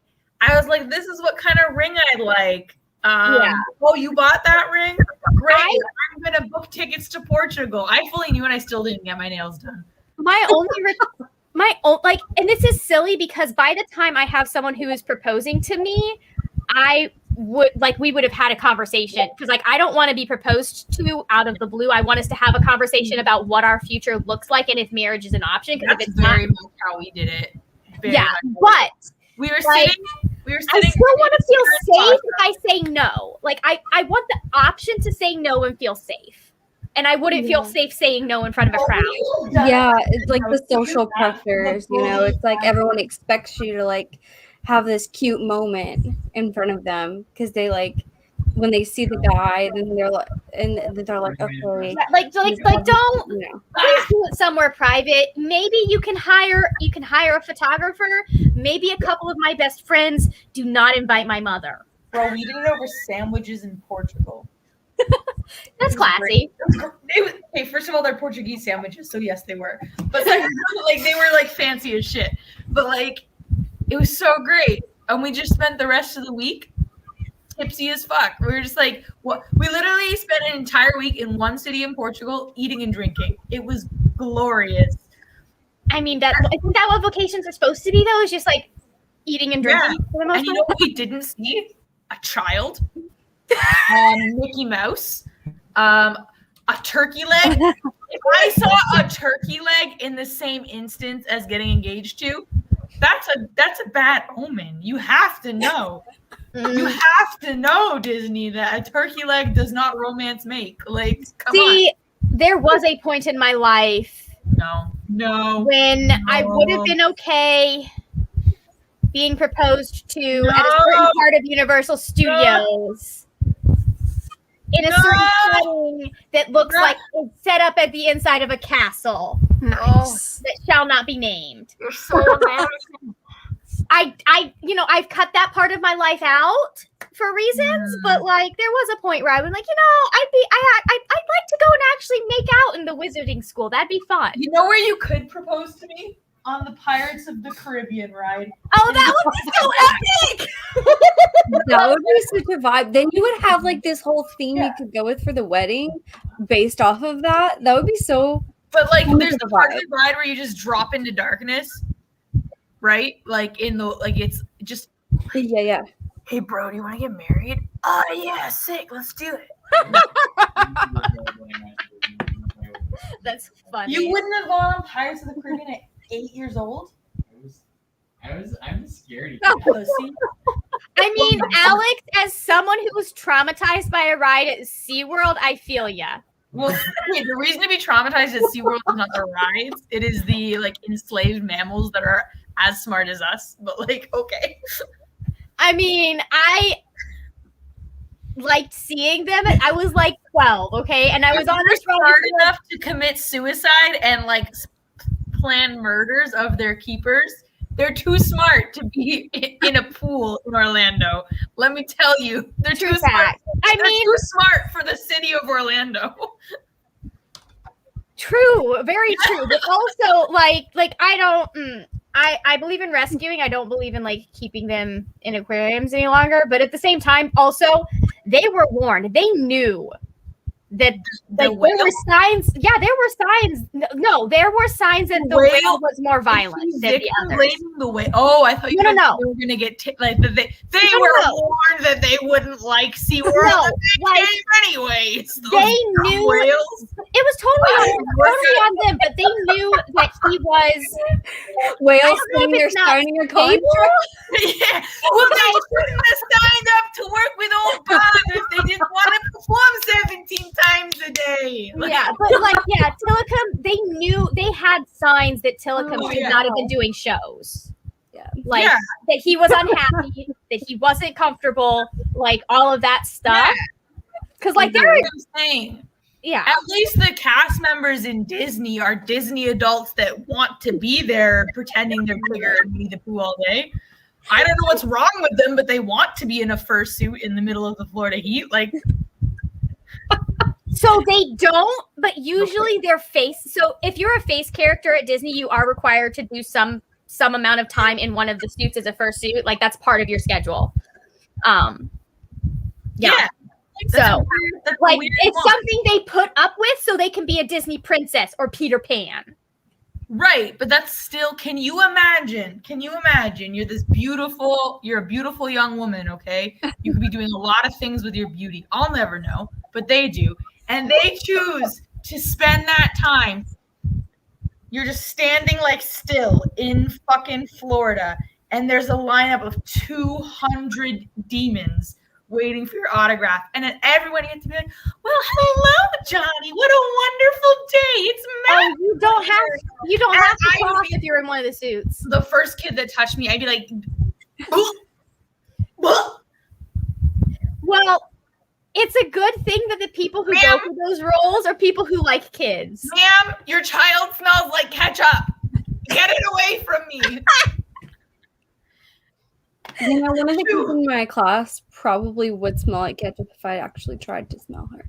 this is what kind of ring I'd like. Yeah. Oh, you bought that ring? Great. I'm gonna book tickets to Portugal. I fully knew, and I still didn't get my nails done. My only, and this is silly because by the time I have someone who is proposing to me, we would have had a conversation because I don't want to be proposed to out of the blue. I want us to have a conversation about what our future looks like and if marriage is an option. Because if That's it's not, very much how we did it. Very yeah. much. But we were like, sitting. We were I sitting. still want to feel in safe if I say no. Like I want the option to say no and feel safe. And I wouldn't feel safe saying no in front of a crowd. Yeah, it's like the social pressures, you know, it's like everyone expects you to like have this cute moment in front of them because they like when they see the guy, then they're like, okay, Like don't you know. please do it somewhere private. Maybe you can hire a photographer. Maybe a couple of my best friends. Do not invite my mother. Bro, we did it over sandwiches in Portugal. That's classy. Hey, first of all, they're Portuguese sandwiches, so yes, they were. But like they were like fancy as shit. But like it was so great. And we just spent the rest of the week tipsy as fuck. We were just like, what? We literally spent an entire week in one city in Portugal eating and drinking. It was glorious. I mean, isn't that what vacations are supposed to be though? Is just like eating and drinking for the most And you part? know what we didn't see? A child, Mickey Mouse, a turkey leg. If I saw a turkey leg in the same instance as getting engaged to, that's a bad omen. You have to know. You have to know, Disney, that a turkey leg does not romance make. Like, come on. There was a point in my life No. when I would have been okay being proposed to at a certain part of Universal Studios in a certain setting that looks like it's set up at the inside of a castle Nice. that shall not be named. You're so embarrassing. I've cut that part of my life out for reasons, but like there was a point where I was like, I'd like to go and actually make out in the wizarding school. That'd be fun. You know where you could propose to me? On the Pirates of the Caribbean ride. Oh, that would be so epic! That would be such a vibe. Then you would have like this whole theme you could go with for the wedding based off of that. That would be so. But like, Sounds there's like the a part of vibe. the ride where you just drop into darkness, right? Like it's just. Yeah. Hey, bro, do you want to get married? Oh yeah, sick. Let's do it. That's funny. You wouldn't have gone on Pirates of the Caribbean at 8 years old? I'm scared. Pussy. I mean, Alex, as someone who was traumatized by a ride at SeaWorld, I feel ya. Well, okay, the reason to be traumatized at SeaWorld is not the rides. It is the like enslaved mammals that are as smart as us. But like, okay. I mean, I liked seeing them. I was like 12, okay? And I was on this ride. Smart enough to commit suicide and like plan murders of their keepers. They're too smart to be in a pool in Orlando. Let me tell you, they're too smart. Fact. They're too smart for the city of Orlando. True, very true. But also, like I don't. I believe in rescuing. I don't believe in like keeping them in aquariums any longer. But at the same time, also, they were warned. They knew that there were signs. Yeah, there were signs. No, there were signs that the whale was more violent than the others. The whale. Oh, I thought you No. they were gonna get like they were warned that they wouldn't like SeaWorld. No, and they like, came anyways. They knew whales. it was totally on them, but they knew that he was Whales I don't know saying if they're it's not signing a contract. Yeah. Well, they shouldn't have signed up to work with old Bob if they didn't want to perform 17 times a day. Like, Yeah, but Tillicum, they knew they had signs that Tillicum should not have been doing shows. Yeah. That he was unhappy, that he wasn't comfortable, like all of that stuff. Because like there That's are, what I'm saying. yeah, At least the cast members in Disney are Disney adults that want to be there pretending they're Tigger and Winnie the Pooh all day. I don't know what's wrong with them, but they want to be in a fursuit in the middle of the Florida heat. Like, so they don't, but usually their face. So if you're a face character at Disney, you are required to do some amount of time in one of the suits as a fursuit. Like that's part of your schedule. Yeah. So like it's something they put up with so they can be a Disney princess or Peter Pan. right, but that's still, can you imagine? You're a beautiful young woman, okay? You could be doing a lot of things with your beauty. I'll never know, but they do. And they choose to spend that time. You're just standing like still in fucking Florida, and there's a lineup of 200 demons waiting for your autograph. And then everyone gets to be like, well, hello, Johnny. What a wonderful day. It's Matt. You don't have to cross if you're in one of the suits. The first kid that touched me, I'd be like, "Ooh, what?" Well, it's a good thing that the people who go for those roles are people who like kids. Ma'am, your child smells like ketchup. Get it away from me. You know, one of the kids in my class probably would smell like ketchup if I actually tried to smell her.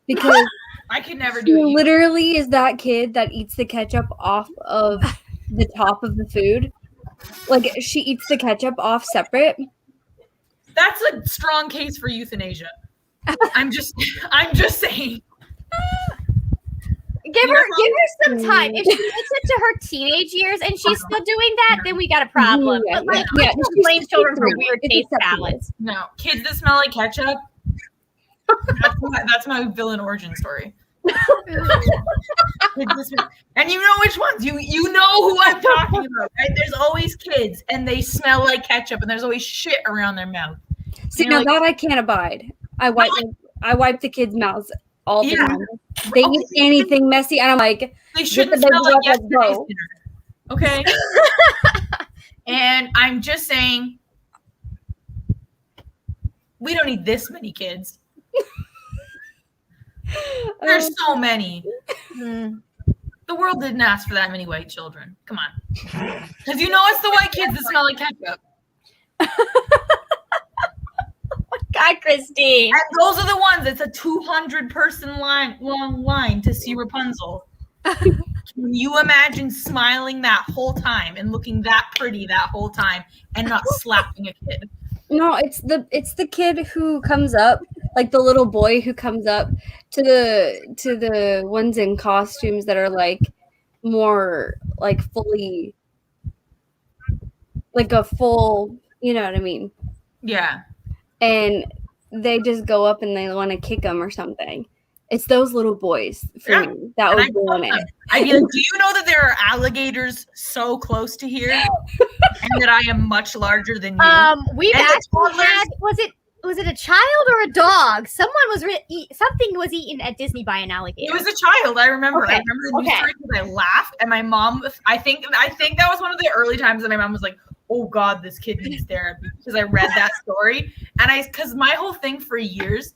Because I could never she do it. literally is that kid that eats the ketchup off of the top of the food. Like, she eats the ketchup off separate. That's a strong case for euthanasia. I'm just saying. Give her some time. If she makes it to her teenage years and she's still doing that, then we got a problem. Yeah, But like, yeah. I don't blame children for It's weird taste acceptable. salads. No, kids that smell like ketchup. That's my villain origin story. And you know which ones. You know who I'm talking about, right? There's always kids and they smell like ketchup and there's always shit around their mouth. See, you're now like- that I can't abide. I wipe the kids' mouths all the Yeah. time. They eat anything messy, and I'm like, They shouldn't the smell baby like up, let's yesterday's go. dinner. Okay? And I'm just saying, we don't need this many kids. There's so many. The world didn't ask for that many white children. Come on. Because you know it's the white kids that smell like ketchup. God, Christine. And those are the ones, it's a 200-person long line to see Rapunzel. Can you imagine smiling that whole time and looking that pretty that whole time and not slapping a kid? no, it's the kid who comes up, like the little boy who comes up to the ones in costumes that are like more like fully, like a full, you know what I mean? Yeah. And they just go up and they want to kick them or something. It's those little boys for Yeah. me that And was I doing told it. them, I'd be like, do you know that there are alligators so close to here? And that I am much larger than you? We've And the actually toddlers- had was it a child or a dog? Someone was something was eaten at Disney by an alligator. It was a child. I remember. Okay, I remember the news okay. story because I laughed, and my mom. I think that was one of the early times that my mom was like, "Oh God, this kid needs therapy," because I read that story, and because my whole thing for years,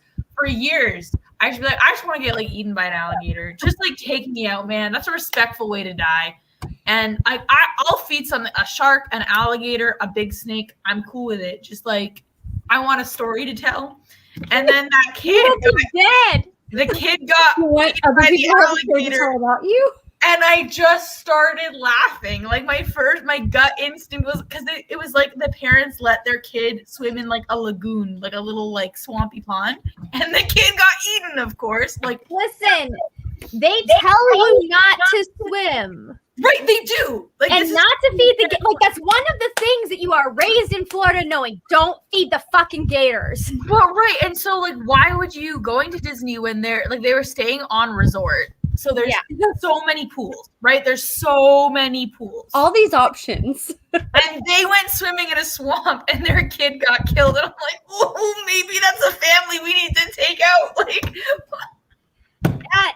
I should be like, I just want to get like eaten by an alligator. Just like take me out, man. That's a respectful way to die. And I'll feed something, a shark, an alligator, a big snake. I'm cool with it. Just like I want a story to tell. And then that kid, dead. the kid got What eaten other by the people have a story to alligator. tell about you? And I just started laughing. Like my gut instinct was because it was like the parents let their kid swim in like a lagoon, like a little like swampy pond, and the kid got eaten. Of course, like Listen, they tell you not to swim right, they do. Like and this is- not to feed the like. That's one of the things that you are raised in Florida knowing. Don't feed the fucking gators. well, right. And so like, why would you going to Disney when they were staying on resort? So there's so many pools, right? There's so many pools. All these options. And they went swimming in a swamp and their kid got killed. And I'm like, oh, maybe that's a family we need to take out. Like,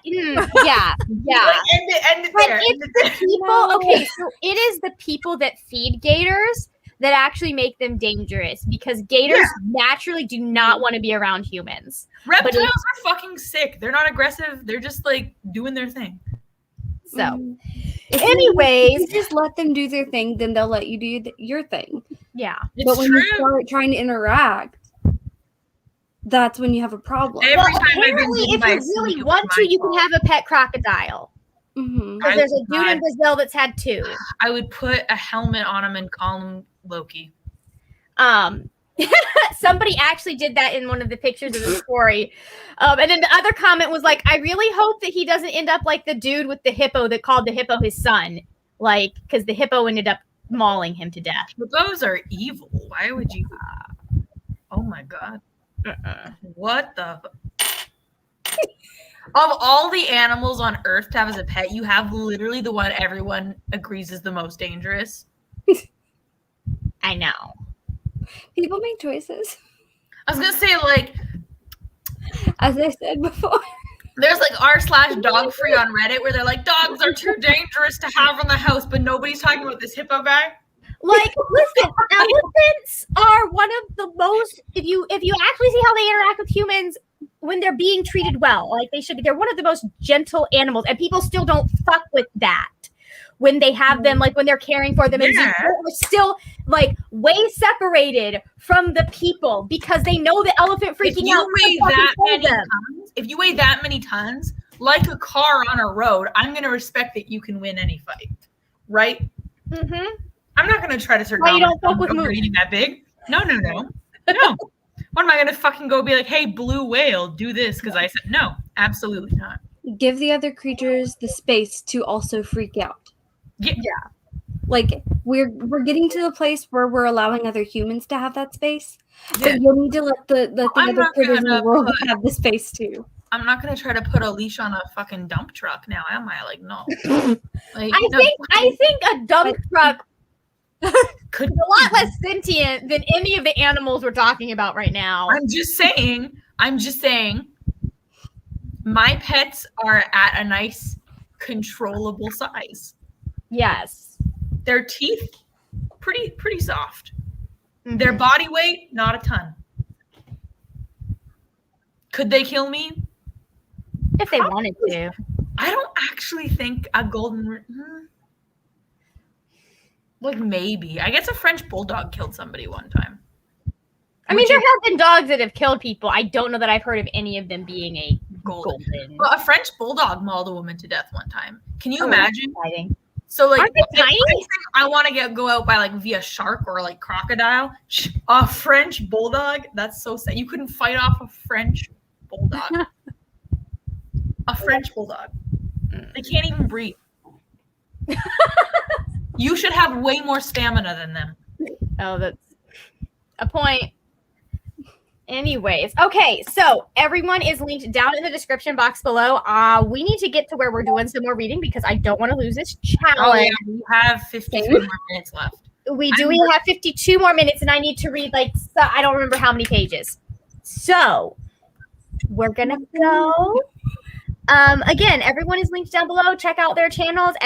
Yeah. like end it But there. it's the people. Okay, so it is the people that feed gators that actually make them dangerous because gators naturally do not want to be around humans. Reptiles are fucking sick. They're not aggressive. They're just like doing their thing. So, If anyways, you just let them do their thing, then they'll let you do your thing. yeah. It's But when true. you start trying to interact, that's when you have a problem. Every Well, time I've been apparently, bitten if by you a snake, really it was want my to, you can fault. have a pet crocodile. Mm-hmm. Because I there's a would dude in not. Brazil that's had two. I would put a helmet on him and call him Loki. Somebody actually did that in one of the pictures of the story. And then the other comment was like, I really hope that he doesn't end up like the dude with the hippo that called the hippo his son. Like, because the hippo ended up mauling him to death. But those are evil. Why would you? Oh my god. What the? Of all the animals on Earth to have as a pet, you have literally the one everyone agrees is the most dangerous. I know. People make choices, I was gonna say like as I said before. there's like r/dog free on Reddit where they're like dogs are too dangerous to have in the house, but nobody's talking about this hippo guy. Like, listen, elephants are one of the most. If you actually see how they interact with humans, when they're being treated well, like they should be. They're one of the most gentle animals, and people still don't fuck with that when they have them, like when they're caring for them. And Yeah. we're still like way separated from the people because they know the elephant freaking If you out. weigh fucking that kill many them. tons, if you weigh that many tons, like a car on a road, I'm gonna respect that you can win any fight, right? Mhm. I'm not gonna try to turn Why you down don't fuck with over moose? eating that big. No. What am I gonna fucking go be like, hey, blue whale, do this because I said no? Absolutely not. Give the other creatures the space to also freak out. Yeah. Like we're getting to the place where we're allowing other humans to have that space, Yeah. but you need to let the I'm other not critters in the gonna world put- have the space too. I'm not gonna try to put a leash on a fucking dump truck now, am I? Like, no. Like, I think a dump truck could is a lot less sentient than any of the animals we're talking about right now. I'm just saying. My pets are at a nice, controllable size. Yes. Their teeth, pretty soft. Mhm. Their body weight, not a ton. Could they kill me? If they wanted to. I don't actually think a like maybe. I guess a French bulldog killed somebody one time. I mean, there have been dogs that have killed people. I don't know that I've heard of any of them being a Golden. golden. Well, a French bulldog mauled a woman to death one time. Can you Oh, imagine? Exciting. So like, Aren't they if tiny? I want to go out by like via shark or like crocodile. A French bulldog? That's so sad. You couldn't fight off a French bulldog. A French bulldog. They can't even breathe. You should have way more stamina than them. Oh, that's a point. Anyways, okay, so everyone is linked down in the description box below. We need to get to where we're doing some more reading because I don't want to lose this challenge. Oh yeah, we have 53 more minutes left. We have 52 more minutes, and I need to read I don't remember how many pages. So we're gonna go. Again, everyone is linked down below. Check out their channels. And